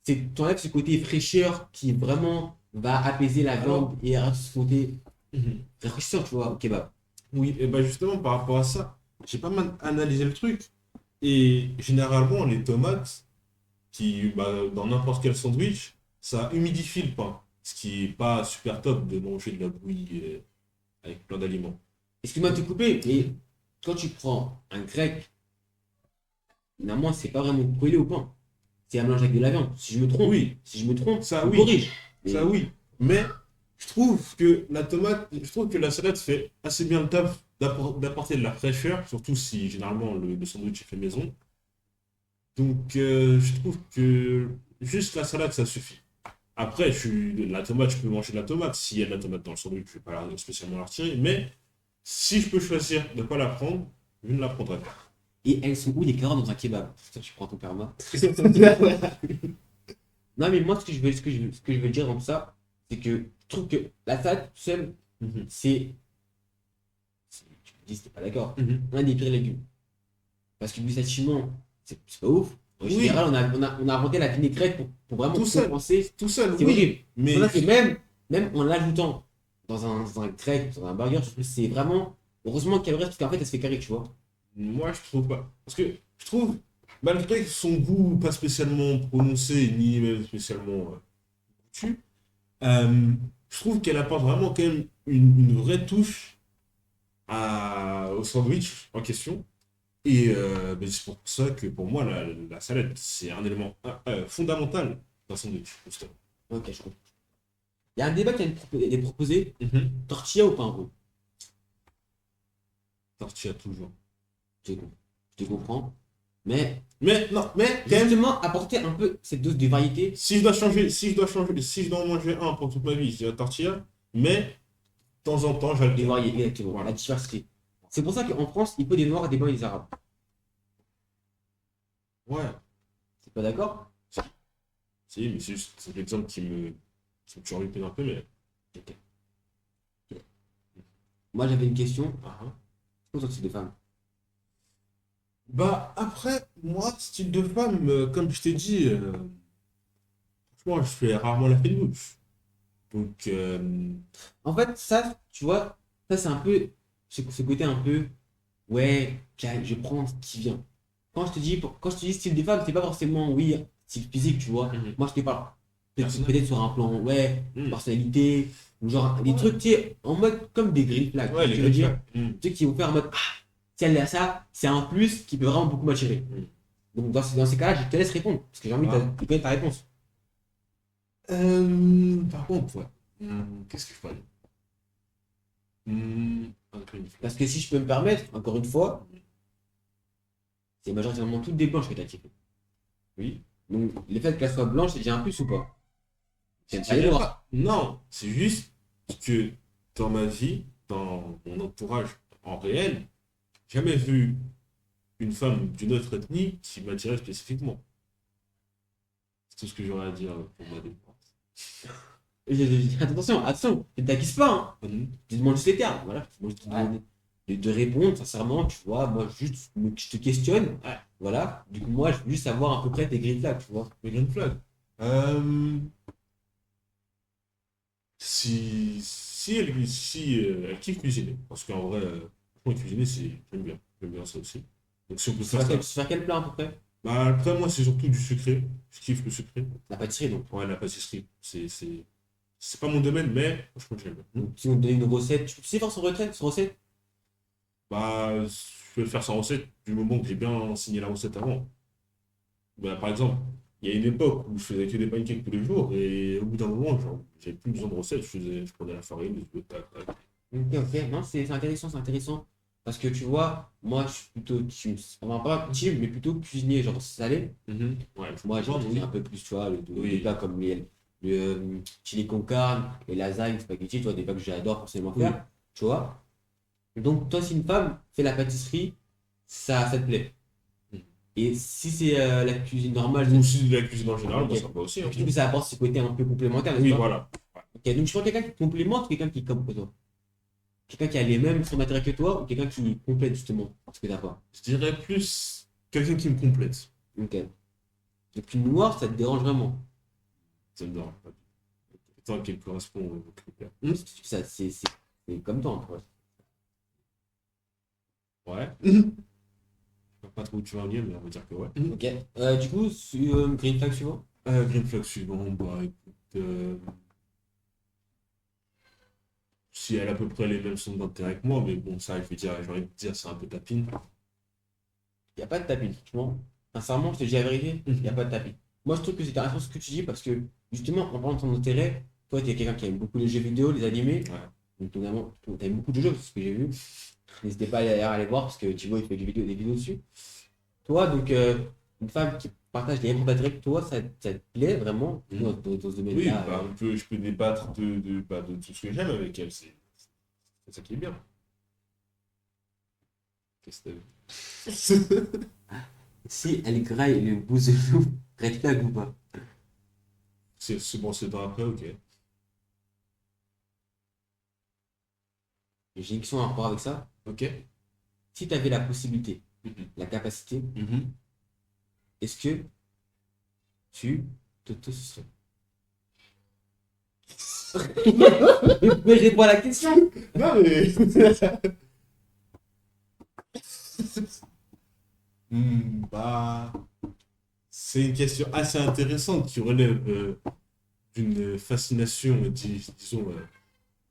Speaker 1: c'est que tu enlèves ce côté fraîcheur qui vraiment va apaiser la
Speaker 2: Alors,
Speaker 1: viande et rendre ce côté
Speaker 2: mhm.
Speaker 1: rafraîchisseur, tu vois, au kebab.
Speaker 2: Oui, et ben justement, par rapport à ça, j'ai pas mal analysé le truc. Et généralement, les tomates, dans n'importe quel sandwich, ça humidifie le pain. Ce qui est pas super top de manger de la bouillie avec plein d'aliments.
Speaker 1: Excuse-moi de te couper, mais quand tu prends un grec, finalement, c'est pas vraiment collé au pain. C'est un mélange avec de la viande.
Speaker 2: Oui,
Speaker 1: Si je me trompe,
Speaker 2: ça
Speaker 1: tu me
Speaker 2: oui,
Speaker 1: corriges.
Speaker 2: ça
Speaker 1: Mais
Speaker 2: oui. Mais je trouve que la salade fait assez bien le taf d'apporter de la fraîcheur, surtout si généralement le sandwich est fait maison. Donc, je trouve que juste la salade, ça suffit. Après, la tomate, je peux manger de la tomate. S'il y a de la tomate dans le sandwich, je ne vais pas spécialement la retirer. Mais si je peux choisir de ne pas la prendre, je ne la prendrai pas.
Speaker 1: et elles sont où les carottes dans un kebab? Putain, tu prends ton perma. Non, mais moi, ce que je veux dire dans tout ça, c'est que je trouve que la salade seule,
Speaker 2: Mhm.
Speaker 1: tu me dis, c'était pas d'accord,
Speaker 2: Mhm.
Speaker 1: un des pires légumes. Parce que gustativement, c'est pas ouf. En
Speaker 2: Oui,
Speaker 1: général, on a inventé la vinaigrette pour vraiment
Speaker 2: tout seul,
Speaker 1: compenser.
Speaker 2: tout seul,
Speaker 1: C'est
Speaker 2: oui.
Speaker 1: horrible. C'est
Speaker 2: Mais
Speaker 1: pour ça que même en l'ajoutant dans un grec, dans un burger, je trouve que c'est vraiment. Heureusement qu'il y a le reste, parce qu'en fait, elle se fait carré, tu vois.
Speaker 2: moi, je trouve pas. Parce que je trouve, malgré son goût pas spécialement prononcé, ni même spécialement goûtu, je trouve qu'elle apporte vraiment quand même une vraie touche au sandwich en question. Et ben, c'est pour ça que pour moi, la salade, c'est un élément fondamental d'un sandwich, justement.
Speaker 1: Ok, je comprends. Il y a un débat qui est proposé,
Speaker 2: Mhm.
Speaker 1: tortilla ou pain rouge?
Speaker 2: Tortilla toujours.
Speaker 1: Je te comprends. Mais
Speaker 2: Mais non, mais quand même,
Speaker 1: Justement, apporter un peu cette dose de variété.
Speaker 2: si je dois en manger un pour toute ma vie, je dirais tortilla. Mais de temps en temps,
Speaker 1: Des
Speaker 2: j'alterne.
Speaker 1: variétés, exactement.
Speaker 2: Voilà.
Speaker 1: La diversité. C'est pour ça qu'en France, il faut des Noirs, des Blancs et des Arabes.
Speaker 2: Ouais.
Speaker 1: C'est pas d'accord?
Speaker 2: Si, mais c'est l'exemple qui me turlupine un peu, mais.
Speaker 1: Ok. Moi, j'avais une question.
Speaker 2: Ah, ah.
Speaker 1: C'est quoi ton type de femme?
Speaker 2: Bah, après, moi, style de femme, comme je t'ai dit, franchement, je fais rarement la fine bouche. Donc,
Speaker 1: En fait, ça, tu vois, ça, c'est un peu ce côté un peu, ouais, je prends ce qui vient. Quand je te dis style de femme, c'est pas forcément, oui, style physique, tu vois.
Speaker 2: Mhm.
Speaker 1: Moi, je te parle
Speaker 2: Personnel.
Speaker 1: peut-être sur un plan, ouais,
Speaker 2: Mhm.
Speaker 1: personnalité, ou genre des
Speaker 2: Ouais.
Speaker 1: trucs, tu sais, en mode comme des green flags.
Speaker 2: Ouais,
Speaker 1: Tu
Speaker 2: les
Speaker 1: veux
Speaker 2: green
Speaker 1: dire,
Speaker 2: flags. Mhm.
Speaker 1: tu sais, qui vont faire en mode, ah, si elle a ça, c'est un plus qui peut vraiment beaucoup m'attirer.
Speaker 2: Mhm.
Speaker 1: Donc, dans ces cas-là, je te laisse répondre, parce que j'ai envie
Speaker 2: Ah.
Speaker 1: de connaître ta réponse.
Speaker 2: Par contre, ouais. Qu'est-ce que je pourrais dire? Un green flag.
Speaker 1: Parce que si je peux me permettre, encore une fois, c'est majoritairement toutes des blanches que t'as kiffé.
Speaker 2: Oui.
Speaker 1: Donc, le fait qu'elle soit blanche, c'est déjà un plus ou pas?
Speaker 2: Je
Speaker 1: T'aimes pas les
Speaker 2: dirais
Speaker 1: noirs.
Speaker 2: pas. Non, c'est juste que dans ma vie, dans mon entourage en réel, j'ai jamais vu une femme d'une autre ethnie qui m'attirait spécifiquement. C'est tout ce que j'aurais à dire pour ma défense.
Speaker 1: Attention, attention, ne t'acquises pas, hein.
Speaker 2: Mhm.
Speaker 1: Je te demande juste les termes. Voilà. Moi, je te demande de répondre sincèrement, tu vois. Moi, juste, je te questionne.
Speaker 2: Ouais.
Speaker 1: Voilà. Du coup, moi, je veux juste savoir à peu près tes grilles là, tu vois.
Speaker 2: Les green flags. Si elle kiffe cuisiner, parce qu'en vrai, franchement, cuisiner, j'aime bien ça aussi. Donc si on peut faire ça.
Speaker 1: Sur quel plat à peu près?
Speaker 2: Bah, après, moi, c'est surtout du sucré. Je kiffe le sucré.
Speaker 1: La pâtisserie, donc.
Speaker 2: Ouais, la pâtisserie. C'est pas mon domaine, mais franchement, j'aime bien.
Speaker 1: Donc, si on te donne une recette, tu sais faire son retraite, son recette?
Speaker 2: Bah, je vais faire sa recette du moment que j'ai bien signé la recette avant. Bah, par exemple, il y a une époque où je faisais que des pancakes tous les jours, et au bout d'un moment, genre, j'avais plus besoin de recette. Je prenais la farine, je tac, tac.
Speaker 1: Ok, ok. Non, c'est intéressant, c'est intéressant. Parce que tu vois, moi, je suis plutôt team, enfin, pas team, mais plutôt cuisinier, genre salé.
Speaker 2: Ouais, je
Speaker 1: Moi, j'ai
Speaker 2: comprends,
Speaker 1: des
Speaker 2: oui.
Speaker 1: un peu plus, tu vois, des
Speaker 2: Oui.
Speaker 1: plats comme le chili con carne, les lasagnes, spaghetti, tu vois, des plats que j'adore forcément
Speaker 2: Oui.
Speaker 1: faire, tu vois. Donc, toi, si une femme fait la pâtisserie, ça te plaît.
Speaker 2: Mhm.
Speaker 1: Et si c'est la cuisine normale,
Speaker 2: Ou si de la cuisine en général,
Speaker 1: ok.
Speaker 2: bah, ça me va aussi, hein.
Speaker 1: Du coup, ça apporte ce côté un peu complémentaire, n'est-ce
Speaker 2: Oui,
Speaker 1: pas?
Speaker 2: voilà.
Speaker 1: Ok, donc je prends quelqu'un qui complémente ou quelqu'un qui est comme toi. Quelqu'un qui a les mêmes fonds d'intérêt que toi ou quelqu'un qui complète justement ce que t'as pas.
Speaker 2: Je dirais plus quelqu'un qui me complète.
Speaker 1: Ok. Donc une noire, ça te dérange vraiment.
Speaker 2: Ça me dérange pas. Tant qu'elle correspond aux critères.
Speaker 1: Parce que c'est comme toi, en fait.
Speaker 2: Ouais. Je sais pas trop où tu vas en venir, mais on va dire que ouais.
Speaker 1: Ok. Du coup, Green Flag suivant.
Speaker 2: Green flag suivant, bah écoute, si elle a à peu près les mêmes centres d'intérêt que moi, mais bon, ça, j'ai envie de dire, c'est un peu tapine.
Speaker 1: Il n'y a pas de tapis, franchement. Sincèrement, je te dis la vérité, il n'y a pas de tapis. Moi, je trouve que c'est intéressant ce que tu dis parce que, justement, en parlant de ton intérêt, toi, tu es quelqu'un qui aime beaucoup les jeux vidéo, les animés.
Speaker 2: Ouais.
Speaker 1: Donc, notamment, tu aimes beaucoup de jeux, c'est ce que j'ai vu. N'hésitez pas à aller voir parce que Thibaut, il fait des vidéos dessus. Toi, donc, une femme qui partage les mêmes intérêts que toi, ça te plaît vraiment dans ce
Speaker 2: Oui,
Speaker 1: domaine-là.
Speaker 2: bah, je peux débattre de tout ce que j'aime avec elle, c'est ça qui est bien. Qu'est-ce que t'as
Speaker 1: Si elle graille le bouselou, red flag ou pas?
Speaker 2: C'est bon, c'est dans après, ok.
Speaker 1: J'ai une question en rapport avec ça.
Speaker 2: Ok.
Speaker 1: Si tu avais la possibilité,
Speaker 2: Mhm.
Speaker 1: la capacité,
Speaker 2: Mhm.
Speaker 1: est-ce que tu t'auto-sucerais? Mais je réponds à la question.
Speaker 2: Non, mais. Bah. C'est une question assez intéressante qui relève d'une fascination, disons,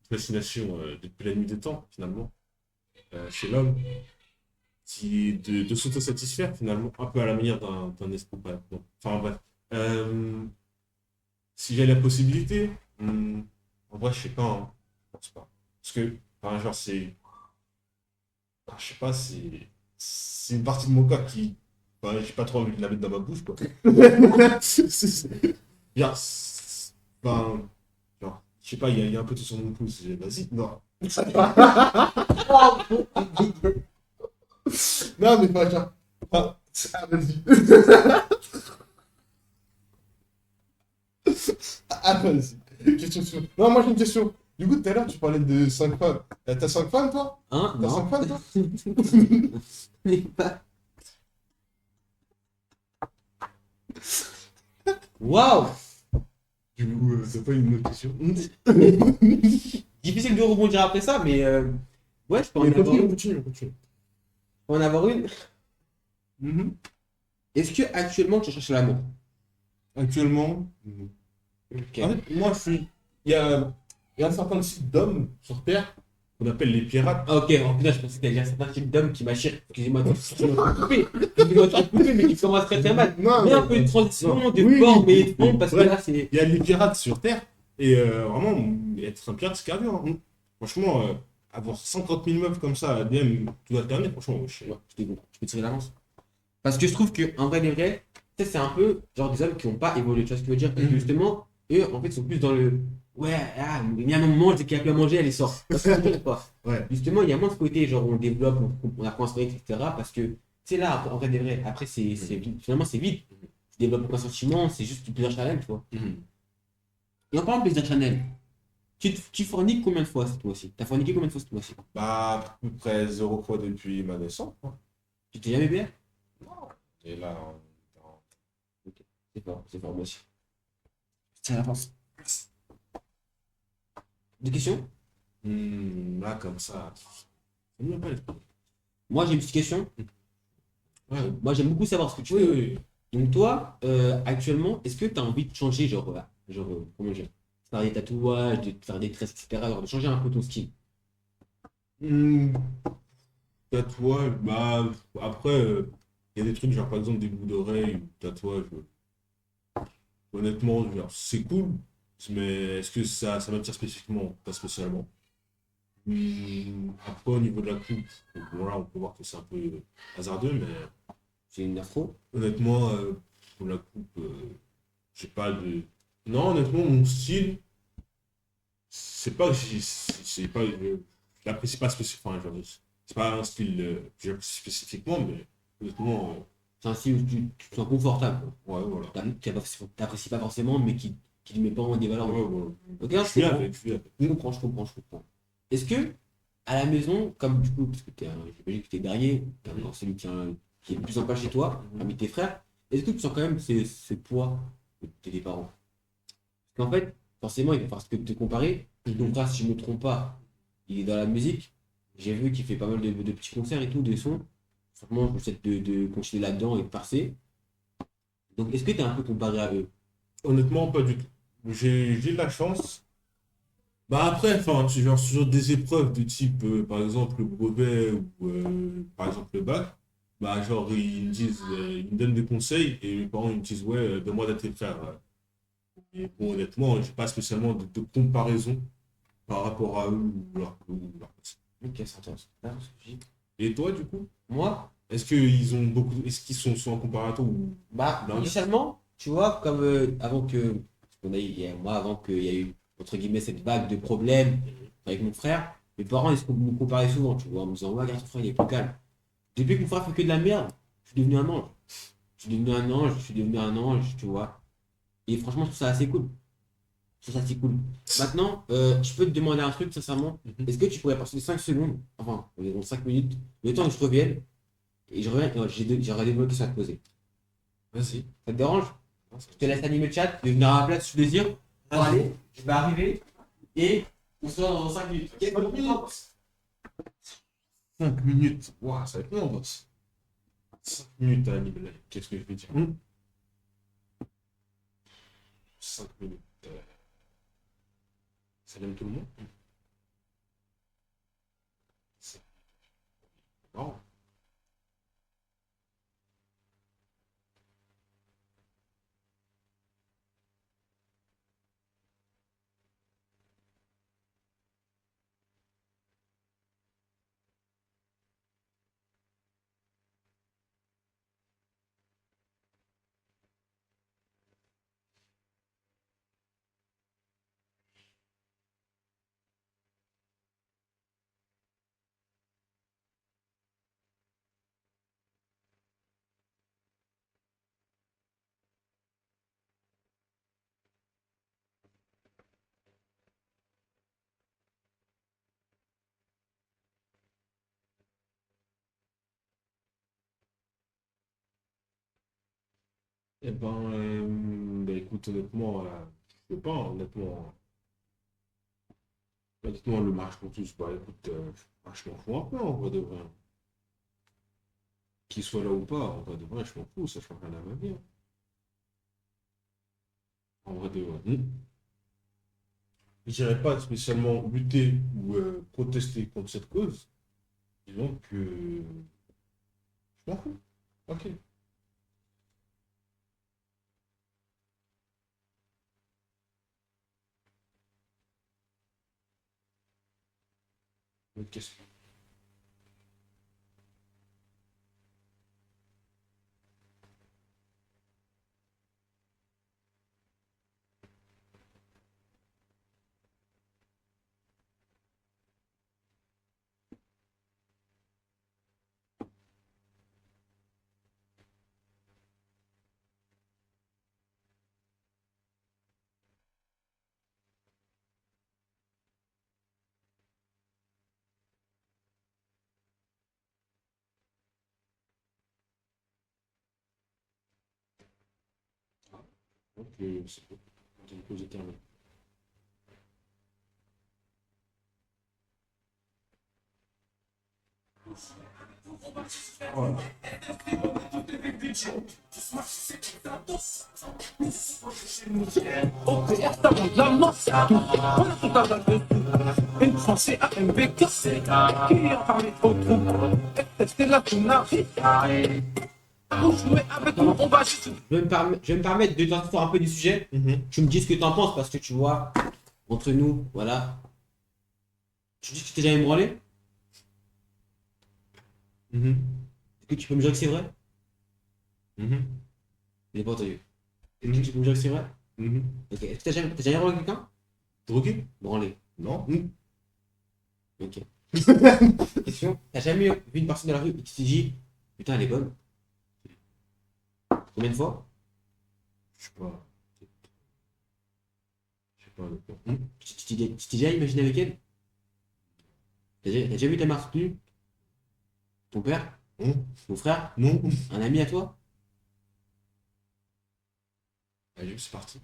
Speaker 2: fascination depuis la nuit des temps, finalement, chez l'homme, qui est de s'autosatisfaire, finalement, un peu à la manière d'un esprit. Bon, enfin, bref. Euh, si j'ai la possibilité, en vrai, je sais pas, hein. Je pense pas. Parce que, enfin, genre, je sais pas, c'est une partie de mon corps Enfin, j'ai pas trop envie de la mettre dans ma bouche, quoi. Genre, enfin, genre, je sais pas, il y a un peu tout sur mon pouce. Vas-y, non. Non, mais pas genre. Vas-y. Vas-y. Question suivante. Non, moi j'ai une question. Du coup, tout à l'heure, tu parlais de 5 femmes. T'as 5 femmes, toi?
Speaker 1: Hein?
Speaker 2: T'as
Speaker 1: Non.
Speaker 2: 5 femmes, toi?
Speaker 1: Mais pas- Waouh!
Speaker 2: Du coup, c'est pas une autre question.
Speaker 1: Difficile de rebondir après ça, mais ouais, je peux en
Speaker 2: Mais
Speaker 1: avoir
Speaker 2: continue,
Speaker 1: une. Je
Speaker 2: continue, continue.
Speaker 1: peux en avoir une.
Speaker 2: Mhm.
Speaker 1: Est-ce que actuellement tu cherches l'amour?
Speaker 2: Actuellement,
Speaker 1: Ok.
Speaker 2: en fait, moi, je suis. Il y a un certain type d'hommes sur Terre qu'on appelle les pirates.
Speaker 1: Ah, ok, en plus, je pensais que t'allais dire certains types d'hommes qui m'achirent. Excusez-moi de couper. Excusez-moi de couper, mais qui commencent très très mal.
Speaker 2: Non,
Speaker 1: Mais un
Speaker 2: non,
Speaker 1: peu de
Speaker 2: non.
Speaker 1: transition, de
Speaker 2: Oui,
Speaker 1: forme
Speaker 2: oui,
Speaker 1: et de fond,
Speaker 2: oui.
Speaker 1: parce que
Speaker 2: Bref,
Speaker 1: là, c'est.
Speaker 2: il y a les pirates sur Terre. Et vraiment, être un pirate, c'est cardio, hein. Franchement, avoir 50 000 meufs comme ça, DM, tout alterné, franchement, wesh.
Speaker 1: Ouais, je te comprends. Je peux tirer l'avance. Parce que je trouve qu'en vrai, les vrais, tu sais, c'est un peu genre des hommes qui n'ont pas évolué. Tu vois ce que je veux dire? Parce que
Speaker 2: Mhm.
Speaker 1: justement, eux, en fait, sont plus dans le. Ouais, ah, il y a un moment, dès qu'il n'y a plus à manger, elle sort. Tu vois ce que je veux dire, quoi.
Speaker 2: Ouais.
Speaker 1: Justement, il y a moins ce côté, genre, on développe, on apprend à se connaître, etc. Parce que, tu sais, là, en vrai, des vrais, après, c'est vide. Finalement, c'est vide. Tu développes aucun sentiment, c'est juste du plaisir charnel, tu vois.
Speaker 2: Mhm.
Speaker 1: Et en parlant de plaisir charnel, tu forniques combien de fois cette fois-ci? T'as forniqué combien de fois cette fois-ci?
Speaker 2: Bah, à peu près 0 fois depuis ma naissance, quoi.
Speaker 1: Tu t'es jamais bien?
Speaker 2: Non. Et là,
Speaker 1: Ok, c'est fort, moi aussi. C'est à la France. Des questions?
Speaker 2: là, comme ça me vient pas à l'esprit.
Speaker 1: Moi, j'ai une petite question.
Speaker 2: Ouais.
Speaker 1: Moi, j'aime beaucoup savoir ce que tu
Speaker 2: Oui,
Speaker 1: fais.
Speaker 2: oui.
Speaker 1: Donc, toi, actuellement, est-ce que tu as envie de changer, comment dire, de faire des tatouages, de faire des tresses, etc., genre de changer un peu ton style?
Speaker 2: Hmm, tatouage, bah, après, il y a des trucs, genre par exemple des boucles d'oreilles ou tatouage. Honnêtement, genre, c'est cool, mais est-ce que ça m'attire spécifiquement? Pas spécialement. Après, au niveau de la coupe, bon, là, on peut voir que c'est un peu hasardeux, mais
Speaker 1: C'est une afro?
Speaker 2: honnêtement, pour la coupe, j'ai pas de. Non, honnêtement, mon style, c'est pas que c'est pas. Je l'apprécie pas spécifiquement. Enfin, genre, c'est pas un style que j'apprécie spécifiquement, mais honnêtement,
Speaker 1: C'est un style où tu te sens confortable.
Speaker 2: ouais, voilà.
Speaker 1: T'apprécies pas forcément, mais qui ne met pas en des valeurs.
Speaker 2: Ouais, voilà.
Speaker 1: Ok,
Speaker 2: Je
Speaker 1: je
Speaker 2: suis
Speaker 1: comprends.
Speaker 2: avec, je suis avec.
Speaker 1: Je comprends. Est-ce que, à la maison, comme du coup, parce que j'imagine que t'es derrière, t'es encore celui qui est le plus en place chez toi, parmi tes frères, est-ce que tu sens quand même ce poids de tes parents? Parce qu'en fait, forcément, il va falloir te comparer. Ton frère, si je ne me trompe pas, il est dans la musique. J'ai vu qu'il fait pas mal de petits concerts et tout, des sons. Franchement, je vous souhaite de continuer là-dedans et de passer. Donc, est-ce que tu es un peu comparé à eux?
Speaker 2: Honnêtement, pas du tout. J'ai de la chance. Bah après, enfin, c'est genre sur des épreuves de type, par exemple, le brevet ou par exemple le bac, bah genre ils me disent, ils me donnent des conseils et mes parents ils me disent, ouais, donne-moi d'être tes frères. Et bon, honnêtement, j'ai pas spécialement de comparaison par rapport à eux ou leur personne.
Speaker 1: Ok, c'est intéressant. Là, ce que je dis.
Speaker 2: Et toi, du coup,
Speaker 1: Moi,
Speaker 2: est-ce qu'ils sont en comparaison ou
Speaker 1: bah,
Speaker 2: l'inverse?
Speaker 1: initialement, tu vois, comme avant que, parce qu'on a eu, moi, avant qu'il y ait eu, entre guillemets, cette vague de problèmes avec mon frère, mes parents, me comparaient souvent, tu vois, en me disant, ouais, regarde ton frère, il est plus calme. Depuis que mon frère fait que de la merde, je suis devenu un ange. Je suis devenu un ange, tu vois. Et franchement, je trouve ça assez cool. Je trouve ça assez cool. Maintenant, je peux te demander un truc, sincèrement.
Speaker 2: Mhm.
Speaker 1: Est-ce que tu pourrais passer 5 secondes, enfin, environ 5 minutes, le temps que je revienne, et je reviens, et j'aurais des questions à te poser.
Speaker 2: Vas-y.
Speaker 1: Ça te dérange? Je te laisse animer le chat, de venir à la place si tu désires. Bon, allez, je vais arriver, et on se voit dans 5 minutes. Ok, bonne nuit.
Speaker 2: 5 minutes. Ouah, ça va être long, boss. 5 minutes à animer. Qu'est-ce que je vais dire? 5 minutes. Salam tout le monde. C'est marrant. Eh ben, bah, écoute, honnêtement, je sais pas, honnêtement. Honnêtement, le match pour tous, bah écoute, je m'en fous un peu en vrai de vrai. Qu'il soit là ou pas, en vrai de vrai, je m'en fous, ça change rien à ma vie, hein. En vrai de vrai. Je dirais pas spécialement lutter ou protester contre cette cause. Disons que je m'en fous. Ok. Autre question. Ok, c'est bon. J'ai posé terminé. Voilà.
Speaker 4: Au PR, ça monte la masse. On a tout un tas de sous. Une français AMV cassé. Qui en parlait au trou. C'était la tournée. Pour jouer avec nous, on va juste.
Speaker 1: Je vais me permettre de t'introduire un peu du sujet.
Speaker 2: Mhm.
Speaker 1: Tu me dis ce que tu en penses parce que tu vois, entre nous, voilà. Tu dis que tu t'es jamais branlé?
Speaker 2: Mhm.
Speaker 1: Est-ce que tu peux me dire que c'est vrai?
Speaker 2: Mhm.
Speaker 1: Je n'ai pas entendu. Est-ce que
Speaker 2: Mhm.
Speaker 1: tu peux me dire que c'est vrai?
Speaker 2: Mhm.
Speaker 1: Ok. Est-ce que t'as jamais branlé quelqu'un?
Speaker 2: Drogué?
Speaker 1: Branlé.
Speaker 2: Non.
Speaker 1: Ok. Question. T'as jamais vu une personne dans la rue et tu t'es dit, putain, elle est bonne? Combien de fois?
Speaker 2: Je sais pas. Je sais pas. Honnêtement.
Speaker 1: Tu t'es déjà imaginé avec elle? T'as déjà vu ta mère soutenue? Ton père?
Speaker 2: Non.
Speaker 1: Ton frère?
Speaker 2: Non.
Speaker 1: Un ami à toi?
Speaker 2: Allez, c'est parti.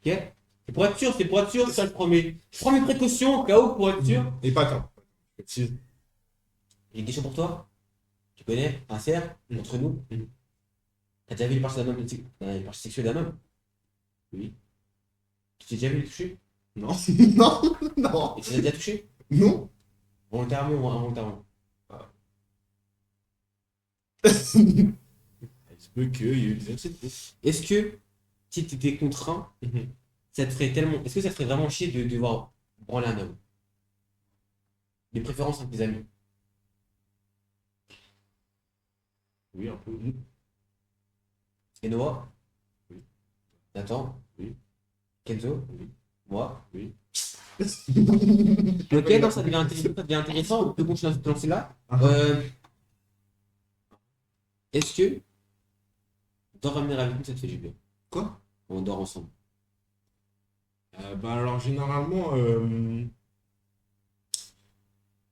Speaker 1: Ok? C'est pour être sûr, ça je promets. Je prends mes précautions au cas où pour être sûr.
Speaker 2: Et pas quand. Précise.
Speaker 1: J'ai une question pour toi. Tu connais un cerf entre nous?
Speaker 2: Mhm.
Speaker 1: T'as déjà vu les parties sexuelles d'un homme? Oui. Tu t'es déjà vu les toucher?
Speaker 2: Non. Non. Non.
Speaker 1: Et tu l'as déjà touché?
Speaker 2: Non.
Speaker 1: Volontairement ou involontairement?
Speaker 2: Ah. Il se peut qu'il y ait eu des accidents.
Speaker 1: Est-ce que si tu étais contraint, ça te ferait tellement. Est-ce que ça te ferait vraiment chier de devoir branler un homme? De préférence avec tes amis.
Speaker 2: Oui, un peu.
Speaker 1: Et Noah?
Speaker 2: Oui.
Speaker 1: Nathan?
Speaker 2: Oui.
Speaker 1: Kenzo?
Speaker 2: Oui.
Speaker 1: Moi?
Speaker 2: Oui.
Speaker 1: Ok, non, ça devient intéressant. On peut continuer à se lancer là.
Speaker 2: Ah.
Speaker 1: Est-ce que dormir avec nous, ça te fait du bien?
Speaker 2: Quoi?
Speaker 1: On dort ensemble.
Speaker 2: Bah alors généralement,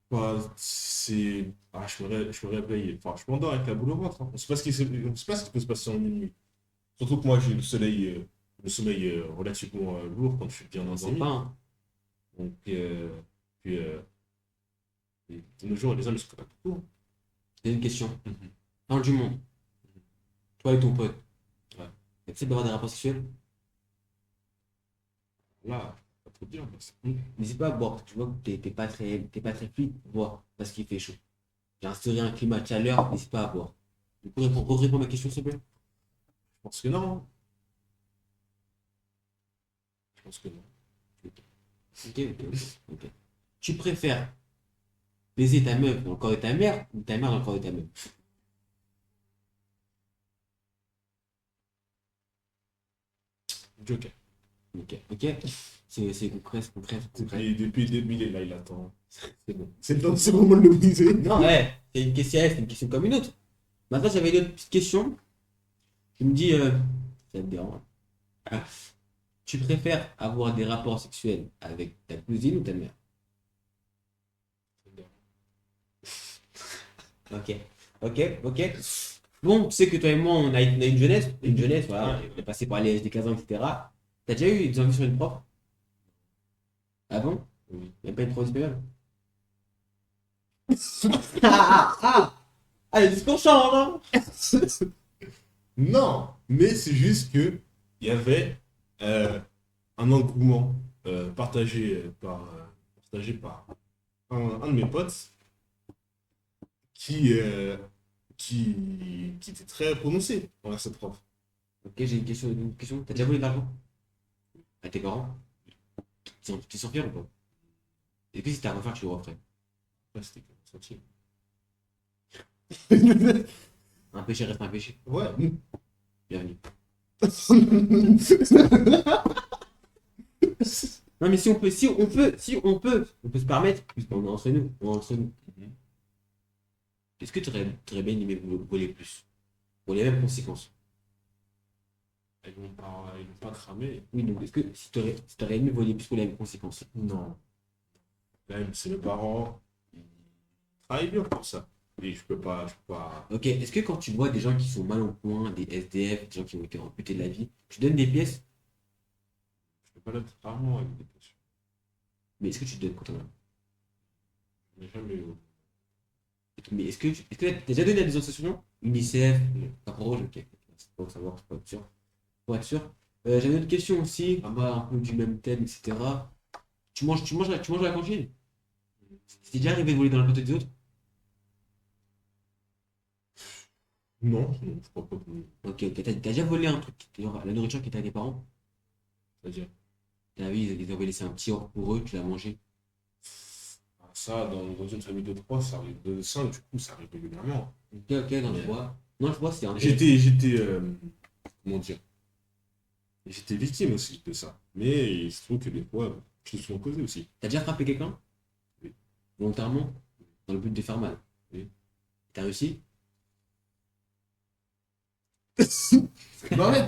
Speaker 2: bah, c'est... Ah, je me réveille, enfin je m'endors avec la boule au ventre, hein. On sait pas on sait pas ce qui peut se passer en une nuit. Surtout que moi j'ai le sommeil relativement lourd quand je suis bien
Speaker 1: On sait
Speaker 2: endormi.
Speaker 1: pas, hein.
Speaker 2: Donc, puis, de nos jours, les hommes ils sont pas tout, hein.
Speaker 1: J'ai une question.
Speaker 2: Mhm.
Speaker 1: Fin du monde. Toi et ton pote.
Speaker 2: Ouais.
Speaker 1: Accepte d'avoir des rapports sexuels?
Speaker 2: Là, pas trop dire, mais
Speaker 1: N'hésite pas à boire. Tu vois que t'es pas très fluide. Bois. Parce qu'il fait chaud. J'ai instauré un climat de chaleur. N'hésite pas à boire. Du coup, réponds à ma question, s'il te plaît.
Speaker 2: je pense que non, hein. Je pense que non.
Speaker 1: Ok. Tu préfères baiser ta meuf dans le corps de ta mère ou ta mère dans le corps de ta meuf?
Speaker 2: Joker.
Speaker 1: Ok. C'est concret, c'est concret, c'est concret.
Speaker 2: Depuis le début, il est là, il attend. C'est bon. C'est le moment de le briser.
Speaker 1: Non, ouais, c'est une question comme une autre. Maintenant, j'avais une autre petite question. Tu me dis, ça te dérange. Ah. Tu préfères avoir des rapports sexuels avec ta cousine ou ta mère? Ok. Bon, tu sais que toi et moi, on a une jeunesse, voilà, on est passé par les âges des 15 ans, etc. T'as déjà eu des envies sur une prof? Ah bon?
Speaker 2: Oui.
Speaker 1: Même pas une prof d'espagnol? Ah, le discours change, hein?
Speaker 2: Non, mais c'est juste que il y avait un engouement partagé par un de mes potes qui, euh, qui était très prononcé envers cette prof.
Speaker 1: Ok, j'ai une question. T'as déjà volé de l'argent? À tes parents? Tu sont fiers ou pas? Et puis si t'as à refaire, tu le referais.
Speaker 2: Ouais, c'était comme ça, tiens.
Speaker 1: Un péché reste un péché.
Speaker 2: Ouais.
Speaker 1: Bienvenue. Non, mais on peut se permettre, puisqu'on est entre nous, on est entre nous. Est-ce que tu aurais bien aimé voler plus? Pour les mêmes conséquences.
Speaker 2: Ils vont pas cramé.
Speaker 1: Oui, donc est-ce que si t'aurais aimé voler plus pour les mêmes conséquences?
Speaker 2: Non. Là, c'est mes parents. Ils travaillent dur pour ça. Et je peux pas.
Speaker 1: Ok, est-ce que quand tu vois des gens qui sont mal au point, des SDF, des gens qui ont été amputés de la vie, tu donnes des pièces,
Speaker 2: Je peux pas l'être rarement avec des patients.
Speaker 1: mais est-ce que tu donnes quand on a?
Speaker 2: Je n'ai jamais eu.
Speaker 1: Mais est-ce que t'as déjà donné à des associations? UNICEF, Cap Rouge, ok. C'est pour savoir, c'est pas être sûr. Pour être sûr. J'avais une autre question aussi, un peu du même thème, etc. Tu manges à la cantine? C'est déjà arrivé de voler dans la cantine des autres?
Speaker 2: Non, je crois pas.
Speaker 1: Ok, t'as déjà volé un truc, genre la nourriture qui était à tes parents?
Speaker 2: C'est-à-dire.
Speaker 1: T'as vu, ils avaient laissé un petit or pour eux, tu l'as mangé.
Speaker 2: Ça, dans une famille de 3, ça arrive de 5, du coup, ça arrive régulièrement.
Speaker 1: Ok, ok, non, je vois. Non, je vois, c'est un.
Speaker 2: Comment dire, j'étais victime aussi de ça. Mais il se trouve que des fois, je me suis causé aussi.
Speaker 1: T'as déjà frappé quelqu'un?
Speaker 2: Oui.
Speaker 1: Volontairement? Dans le but de faire mal?
Speaker 2: Oui.
Speaker 1: T'as réussi?
Speaker 2: Non, mais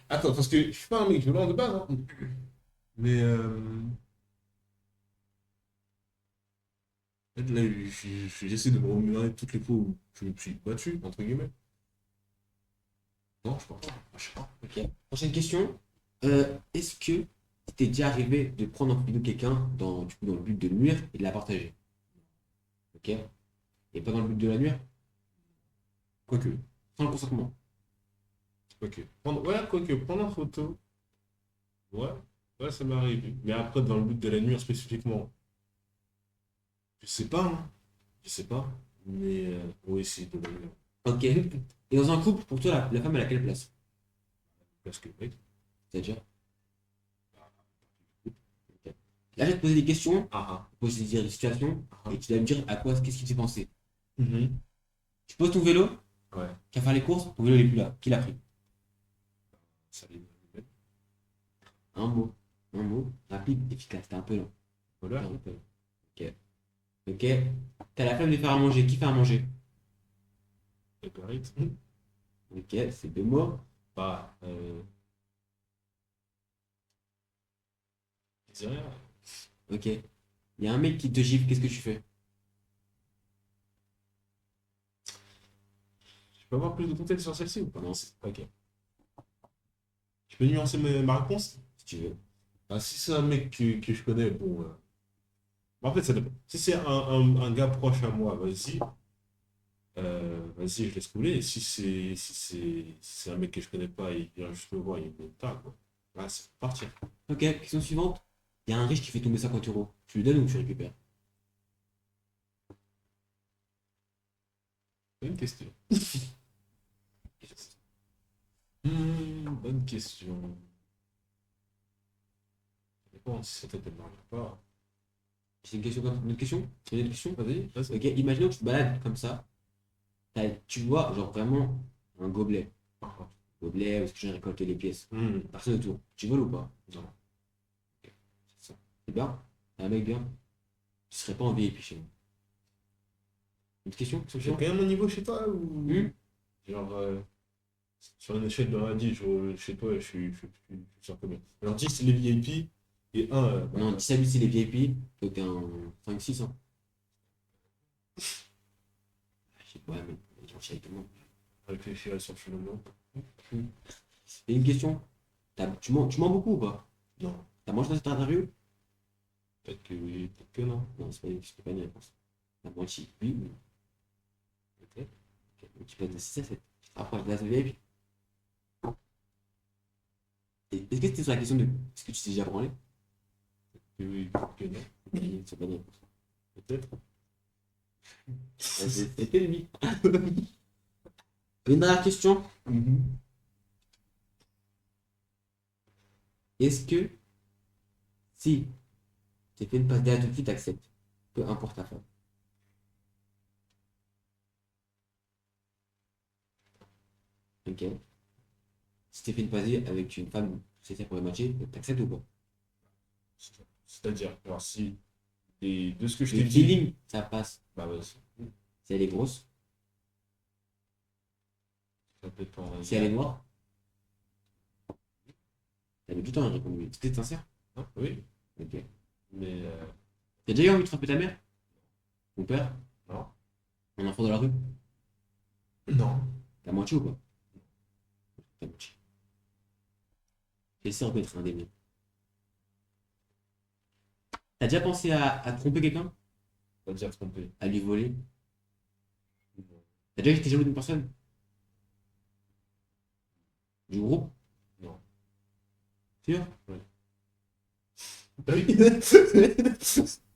Speaker 2: attends, parce que je suis pas un mec violent de base, hein. Mais en fait, là, j'essaie de me remémorer toutes les fois où je me suis battu, entre guillemets. Non, je crois pas. Je sais pas.
Speaker 1: Ok. Prochaine question. Est-ce que t'es déjà arrivé de prendre en photo quelqu'un du coup, dans le but de le nuire et de la partager? Ok? Et pas dans le but de la nuire?
Speaker 2: Quoique,
Speaker 1: Sans le consentement.
Speaker 2: quoique, prendre en photo, ouais, ouais, ça m'est arrivé. Mais après, dans le but de la nuire spécifiquement, je sais pas, hein. Je sais pas. Mais oui, c'est de la nuire.
Speaker 1: Ok. Et dans un couple, pour toi, la femme, elle a quelle place?
Speaker 2: Parce que, mec,
Speaker 1: C'est-à-dire? Ok. Là, je vais te poser des questions, poser des situations, et tu dois me dire qu'est-ce qui te fait penser. Tu poses ton vélo,
Speaker 2: Ouais.
Speaker 1: tu vas faire les courses, ton vélo il est plus là. Qui l'a pris?
Speaker 2: Ça les
Speaker 1: Un mot. Un mot. Rapide, efficace. T'es un peu lent.
Speaker 2: voilà.
Speaker 1: T'es un peu lent. Ok. Ok. T'as la flemme de faire à manger. Qui fait à manger?
Speaker 2: Et pareil.
Speaker 1: Ok, c'est deux mots.
Speaker 2: Bah, je dis rien.
Speaker 1: Ok. Il y a un mec qui te gifle, qu'est-ce que tu fais?
Speaker 2: Je peux avoir plus de contexte sur celle-ci ou pas?
Speaker 1: Non,
Speaker 2: Ok. Je peux nuancer ma réponse?
Speaker 1: si tu veux.
Speaker 2: Ah, si c'est un mec que je connais, bon. En fait, ça dépend. Si c'est un gars proche à moi, vas-y. Vas-y, je laisse couler. Et si c'est un mec que je connais pas, il vient juste me voir, il me tape, quoi. Là, c'est pour partir.
Speaker 1: Ok, question suivante. Il y a un riche qui fait tomber 50 euros. Tu lui donnes ou tu récupères?
Speaker 2: Bonne question. Bonne question. Ça dépend si ça t'aide pas.
Speaker 1: C'est une question comme une autre question? C'est une autre question?
Speaker 2: Vas-y, vas-y.
Speaker 1: Ok, imaginons que tu te balades comme ça. Tu vois, genre vraiment, un gobelet. Gobelet, où est-ce que j'ai récolté les pièces? Personne autour. Tu voles ou pas?
Speaker 2: Non.
Speaker 1: Ok, c'est ça. C'est bien? T'es un mec bien? Tu serais pas en VIP chez nous. Une autre question?
Speaker 2: J'ai quand même un niveau chez toi ou. Genre, sur une échelle de 1 à 10, chez toi, je suis sur combien? Alors 10, c'est les VIP et 1.
Speaker 1: Non, 10 à 8, c'est les VIP. Toi, t'es un 5-6, hein. Je sais pas, mais gentil avec tout le monde.
Speaker 2: réfléchirai sur le phénomène.
Speaker 1: Et une question. Tu mens beaucoup ou pas?
Speaker 2: Non.
Speaker 1: T'as mangé dans cette interview?
Speaker 2: Peut-être que oui, peut-être que non.
Speaker 1: Non, c'est pas une réponse. T'as menti, oui ou non?
Speaker 2: Peut-être.
Speaker 1: Ok, donc tu passes de 6 à 7. Tu te rapproches de la VIP. Et est-ce que c'était sur la question de est-ce que tu t'es déjà branlé?
Speaker 2: Que oui, peut-être que non.
Speaker 1: Oui, c'est pas une réponse.
Speaker 2: Peut-être.
Speaker 1: C'était lui. Une dernière question. Est-ce que si tu fait une passe derrière tout de suite, t'acceptes? Peu importe ta femme. Ok. Si tu fait une passe avec une femme, c'est ça pour le matcher, t'acceptes ou pas?
Speaker 2: C'est-à-dire, alors si, et de ce que je
Speaker 1: Le
Speaker 2: t'ai dit,
Speaker 1: feeling, ça passe.
Speaker 2: bah vas-y,
Speaker 1: Si elle est grosse,
Speaker 2: ça peut être pas
Speaker 1: si elle est noire, t'avais du temps à répondre oui. C'était sincère?
Speaker 2: hein, oui,
Speaker 1: Ok.
Speaker 2: mais
Speaker 1: T'as déjà eu envie de frapper ta mère? Ton père?
Speaker 2: non.
Speaker 1: Un enfant de la rue?
Speaker 2: Non.
Speaker 1: T'as menti ou pas? T'as menti. J'essaie de reconnaître un des miens. T'as déjà pensé à tromper quelqu'un?
Speaker 2: Pas dire trompé.
Speaker 1: À lui voler?
Speaker 2: Non.
Speaker 1: T'as déjà été jaloux d'une personne? Du groupe?
Speaker 2: Non.
Speaker 1: Sûr?
Speaker 2: Oui.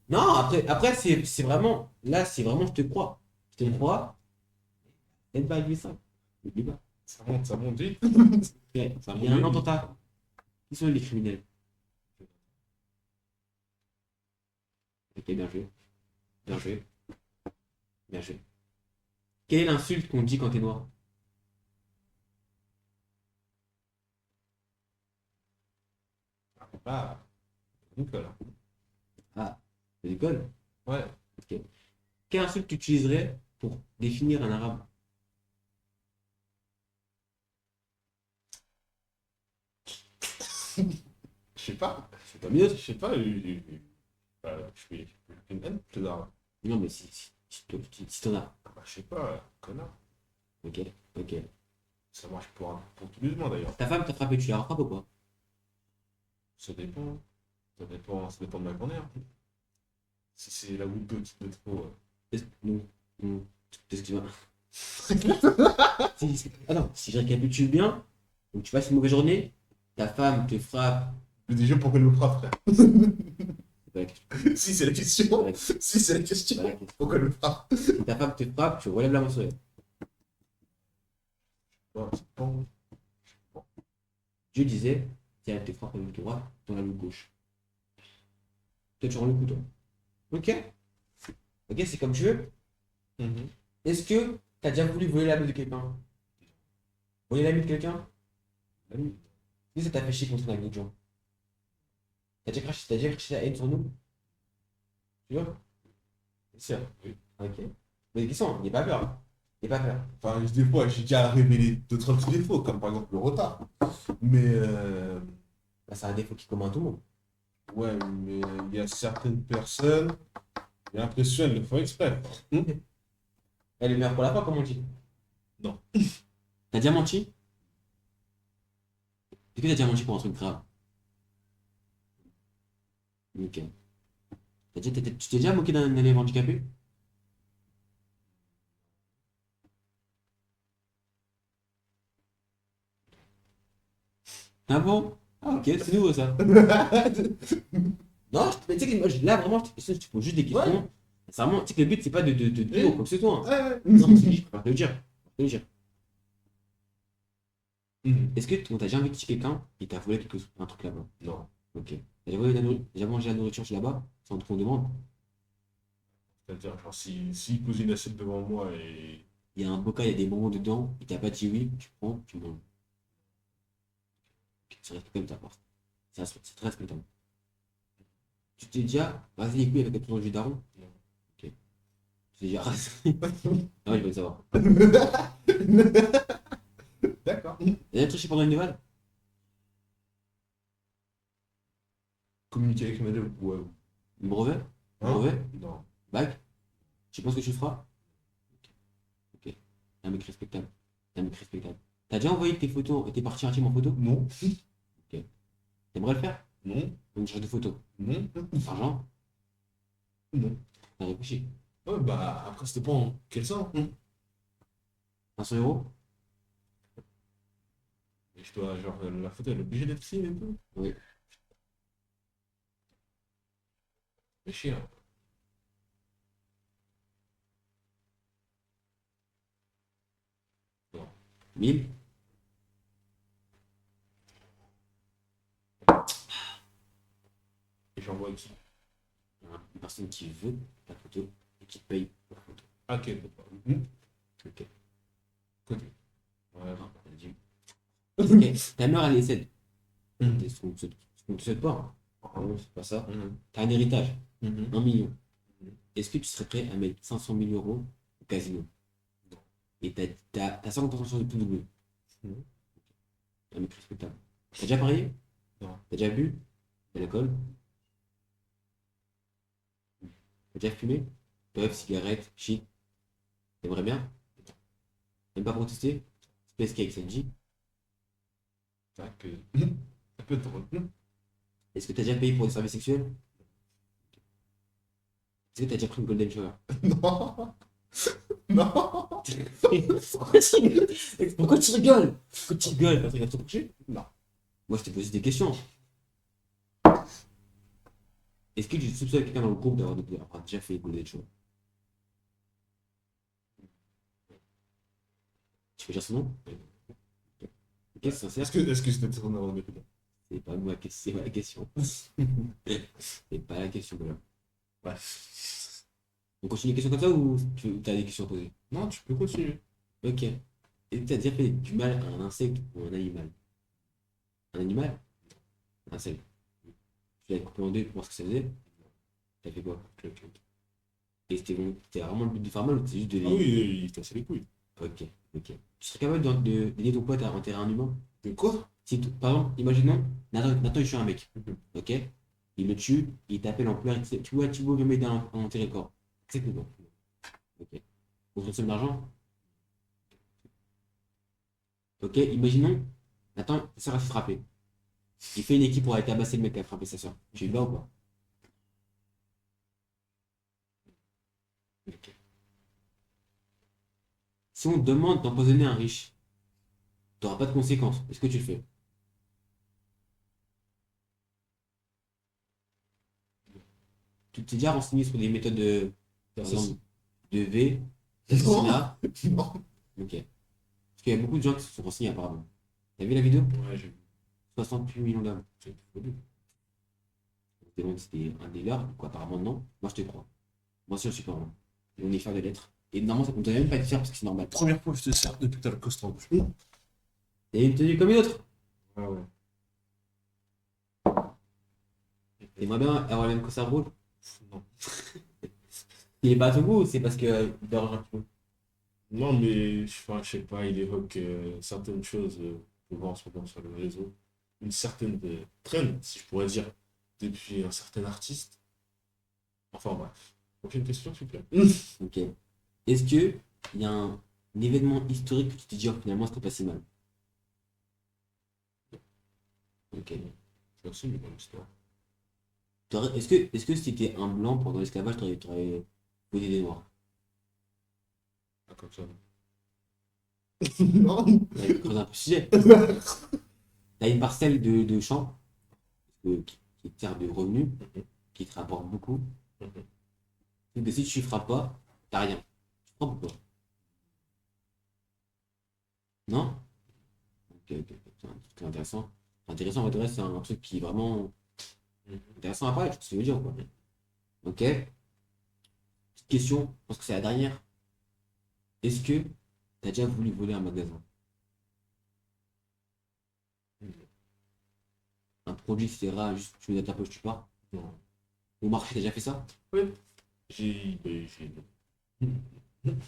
Speaker 1: Non, après c'est vraiment. Là, c'est vraiment, je te crois. Je te crois. Elle va lui ça. N'oublie pas.
Speaker 2: Ça monte vite.
Speaker 1: Ouais,
Speaker 2: Ça
Speaker 1: il y a un
Speaker 2: monte vite.
Speaker 1: attentat. Qui sont les criminels? Ok, bien joué. Bien joué. Bien joué. Quelle est l'insulte qu'on dit quand t'es noir?
Speaker 2: Ah, Nicolas.
Speaker 1: Ah, c'est l'école?
Speaker 2: Ouais.
Speaker 1: Ok. Quelle insulte tu utiliserais pour définir un arabe?
Speaker 2: Je sais pas.
Speaker 1: C'est pas mieux.
Speaker 2: Je sais pas. Je suis une haine, plus d'argent.
Speaker 1: Non, mais si t'en as.
Speaker 2: Bah, je sais pas, connard.
Speaker 1: Ok, ok.
Speaker 2: Ça marche pour tout le monde d'ailleurs.
Speaker 1: Ta femme t'a frappé, tu la frappes ou pas?
Speaker 2: Ça dépend. Ça dépend de ma journée. Hein. Si c'est la goutte d'eau qui te trop.
Speaker 1: Non, non. Excuse-moi. Ah non, si je récapitule bien, donc tu passes une mauvaise journée, ta femme te frappe.
Speaker 2: Déjà, pourquoi le frappe, frère?
Speaker 1: C'est pas la question.
Speaker 2: Si, c'est la question.
Speaker 1: C'est pas la question.
Speaker 2: Si, c'est la
Speaker 1: C'est
Speaker 2: question.
Speaker 1: pas la question.
Speaker 2: Pourquoi le frappe?
Speaker 1: Si ta femme te frappe, tu relèves la main sur elle.
Speaker 2: Bon, c'est bon.
Speaker 1: Dieu disait, si elle te frappe avec le droit, dans la main gauche. Toi, tu rends le coup, toi. Ok. Ok, c'est comme tu veux.
Speaker 2: Mhm.
Speaker 1: Est-ce que t'as déjà voulu voler l'âme de quelqu'un? Voler l'ami de quelqu'un?
Speaker 2: L'ami.
Speaker 1: Est-ce que ça t'a fait chier contre un ami de gens? T'as déjà craché la haine sur nous? Tu vois?
Speaker 2: C'est sûr, oui.
Speaker 1: Ok. Mais des questions, n'aie pas peur. N'aie pas peur.
Speaker 2: Enfin, des fois, j'ai déjà révélé d'autres petits défauts, comme par exemple le retard. Mais,
Speaker 1: Bah, c'est un défaut qui commun à tout le monde.
Speaker 2: ouais, mais il y a certaines personnes, j'ai l'impression qu'elles le font exprès.
Speaker 1: Elle est meilleure pour la fois, comme on dit.
Speaker 2: Non.
Speaker 1: T'as déjà menti? Est-ce que t'as déjà menti pour un truc grave? Ok. Tu t'es déjà moqué d'un élève handicapé? Ah bon? Ah ok, c'est nouveau ça. Non, mais tu sais que moi, là vraiment, je te pose juste des questions.
Speaker 2: Ouais.
Speaker 1: Sincèrement, tu sais que le but, c'est pas de dire quoi que ce soit. Hein.
Speaker 2: Ouais.
Speaker 1: Non, mais je préfère te le dire. Je préfère te le dire.
Speaker 2: Mhm.
Speaker 1: Est-ce que on t'a déjà invité chez quelqu'un et t'as volé un truc là-bas?
Speaker 2: Non.
Speaker 1: Ok. T'as déjà mangé la nourriture chez là-bas sans qu'on demande?
Speaker 2: C'est-à-dire, genre, si pose une assiette devant moi et.
Speaker 1: Il y a un bocal, il y a des bonbons dedans, il t'a pas dit oui, tu prends, tu manges. Ok, c'est respectable de ta part. C'est très respectable. Tu t'es déjà rasé les couilles avec la tour du daron?
Speaker 2: Non.
Speaker 1: Ok. Tu t'es déjà rasé. Ah ouais, je veux le savoir.
Speaker 2: D'accord.
Speaker 1: T'as déjà triché pendant une déval?
Speaker 2: Communiquer avec mes élèves, ouais.
Speaker 1: Un brevet? Un
Speaker 2: Hein?
Speaker 1: brevet?
Speaker 2: Non.
Speaker 1: Bac? Tu penses que tu le feras? Ok. Ok. Un mec respectable. T'es un mec respectable. T'as déjà envoyé tes photos, tes parties intimes en photo?
Speaker 2: Non.
Speaker 1: T'aimerais le faire?
Speaker 2: Non.
Speaker 1: Une charge de photo.
Speaker 2: Non.
Speaker 1: Argent?
Speaker 2: Non.
Speaker 1: T'as réfléchi.
Speaker 2: Ouais, bah, après, c'était pas en quel sens.
Speaker 1: 500 €?
Speaker 2: Et je dois, genre, la photo, elle est obligée d'être clean et tout.
Speaker 1: Oui.
Speaker 2: C'est chiant.
Speaker 1: 1000?
Speaker 2: Et j'envoie qui?
Speaker 1: Une personne qui veut ta photo et qui paye pour la photo.
Speaker 2: Ah, ok, d'accord.
Speaker 1: Ok.
Speaker 2: Ok. Ouais.
Speaker 1: Non, t'as dit. Ok. Ta mère, elle décède. C'est ce qu'on te souhaite pas. Ah non, c'est pas ça. T'as un héritage, 1 million. Est-ce que tu serais prêt à mettre 500 000 € au casino? Et t'as 50% de chance de tout doubler.
Speaker 2: Mhm.
Speaker 1: Un mec respectable. T'as déjà parié?
Speaker 2: Non.
Speaker 1: T'as déjà bu? De l'alcool? T'as déjà fumé? Puff, cigarette, shit? T'aimerais bien? T'aimes pas protester? Space Cake, ça te dit?
Speaker 2: Ça peut... ça peut être drôle.
Speaker 1: Est-ce que t'as déjà payé pour des services sexuels? Est-ce que t'as déjà pris une golden shower?
Speaker 2: Non. Non.
Speaker 1: Pourquoi tu rigoles? Pourquoi tu rigoles? T'as regardé ton coucher?
Speaker 2: Non.
Speaker 1: Moi, je t'ai posé des questions. Est-ce que tu soupçonnes quelqu'un dans le groupe d'avoir déjà fait une golden shower? Tu peux dire son nom? Ok, c'est sincère.
Speaker 2: Est-ce que c'était tourné en deux?
Speaker 1: C'est pas moi, c'est pas la question. C'est pas la question, voilà.
Speaker 2: Bref.
Speaker 1: On continue les questions comme ça ou tu as des questions à poser?
Speaker 2: Non, tu peux continuer.
Speaker 1: Ok. Est-ce que tu as déjà fait du mal à un insecte ou un animal? Un animal? Un insecte. Tu l'as coupé en deux pour voir ce que ça faisait? T'as fait quoi? Et c'était vraiment le but de faire mal ou c'est juste de les.
Speaker 2: Ah oui, il cassait les couilles.
Speaker 1: Ok, ok. Tu serais capable d'aider ton pote à enterrer un humain?
Speaker 2: De quoi?
Speaker 1: Si, par exemple, imaginons, Nathan il tue un mec.
Speaker 2: Mhm.
Speaker 1: Ok? Il le tue, il t'appelle en pleurs, il te dit, tu vois, Thibaut, viens m'aider à enterrer le corps. Exactement. Ok. Pour une somme d'argent? Ok, imaginons, Nathan, sa sœur a fait frapper. Il fait une équipe pour aller tabasser le mec qui a frappé sa sœur. Tu y vas ou pas? Ok. Si on te demande d'empoisonner un riche, tu n'auras pas de conséquences. Est-ce que tu le fais? Tu t'es déjà renseigné sur des méthodes de, par exemple, de V, d'assassinat?
Speaker 2: Non.
Speaker 1: Ok. Parce qu'il y a beaucoup de gens qui se sont renseignés apparemment. T'as vu la vidéo?
Speaker 2: Ouais, j'ai vu.
Speaker 1: 68 millions d'hommes. C'est fou. C'était un délire, donc apparemment non. Moi je te crois. Moi aussi je suis pas vraiment. Et on est fiers de l'être. Et normalement ça ne devrait même pas être fier parce que c'est normal.
Speaker 2: Première fois que je te sers depuis que t'as le costume en bouche.
Speaker 1: Et une tenue comme une autre.
Speaker 2: Ouais, ouais.
Speaker 1: T'aimerais bien avoir le même costard rouge?
Speaker 2: Non.
Speaker 1: Il est pas à ton goût, c'est parce que il dérange un peu.
Speaker 2: Non, mais enfin, je sais pas, il évoque certaines choses qu'on voit en ce moment sur le réseau. Une certaine trend, si je pourrais dire, depuis un certain artiste. Enfin bref. Prochaine question, s'il vous plaît.
Speaker 1: Ok. Est-ce que il y a un événement historique que tu te dis oh, finalement c'était pas si mal? Ok.
Speaker 2: Merci, mais dans l'histoire.
Speaker 1: Est-ce que si t'étais un blanc pendant l'esclavage, t'aurais posé des noirs?
Speaker 2: Ah, comme ça. Non.
Speaker 1: Ouais, creuse un peu le sujet. T'as une parcelle de champ qui te sert de revenu, qui te rapporte beaucoup. Donc si tu ne frappes pas, t'as rien. Tu frappes ou pas? Non? Ok, ok, ok. C'est un truc intéressant. C'est intéressant, en vrai, c'est un truc qui est vraiment intéressant à parler, je sais ce que tu veux dire, quoi. Ok. Petite question, je pense que c'est la dernière. Est-ce que t'as déjà voulu voler un magasin? Un produit, etc. Juste tu mets dans ta poche, tu pars?
Speaker 2: Non.
Speaker 1: Au marché, t'as déjà fait ça?
Speaker 2: Oui. J'ai.
Speaker 1: Tu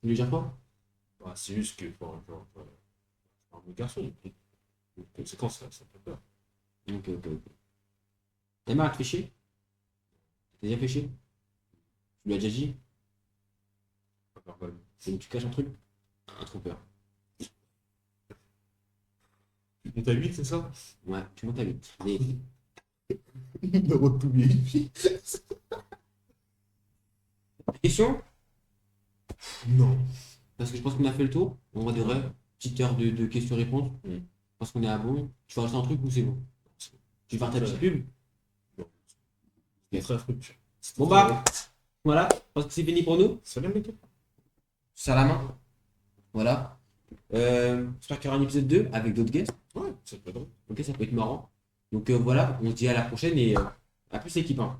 Speaker 1: veux dire quoi?
Speaker 2: Bah, c'est juste que, enfin, genre, un garçon, les conséquences, ça fait peur.
Speaker 1: Ok, ok, ok. Ta mère, elle te fait chier? T'as déjà fait chier? Tu lui as déjà dit?
Speaker 2: Pas verbal.
Speaker 1: C'est que tu caches un truc? Un trompeur.
Speaker 2: monte à 8, c'est ça?
Speaker 1: Ouais, tu montes à 8. Mais
Speaker 2: Numéro de tous mes
Speaker 1: question?
Speaker 2: Non.
Speaker 1: Parce que je pense qu'on a fait le tour. On va dire petite heure de questions-réponses. Je pense qu'on est à bon. Tu veux rajouter un truc ou c'est bon? Tu veux faire ta petite pub?
Speaker 2: C'est très fructueux.
Speaker 1: Bon bah, voilà. Je pense que c'est fini pour nous.
Speaker 2: Salut, mec.
Speaker 1: C'est à la main. Voilà. J'espère qu'il y aura un épisode 2 avec d'autres guests.
Speaker 2: Ouais, ça peut être drôle.
Speaker 1: Ok, ça peut être marrant. Donc voilà, on se dit à la prochaine et à plus l'équipe, hein.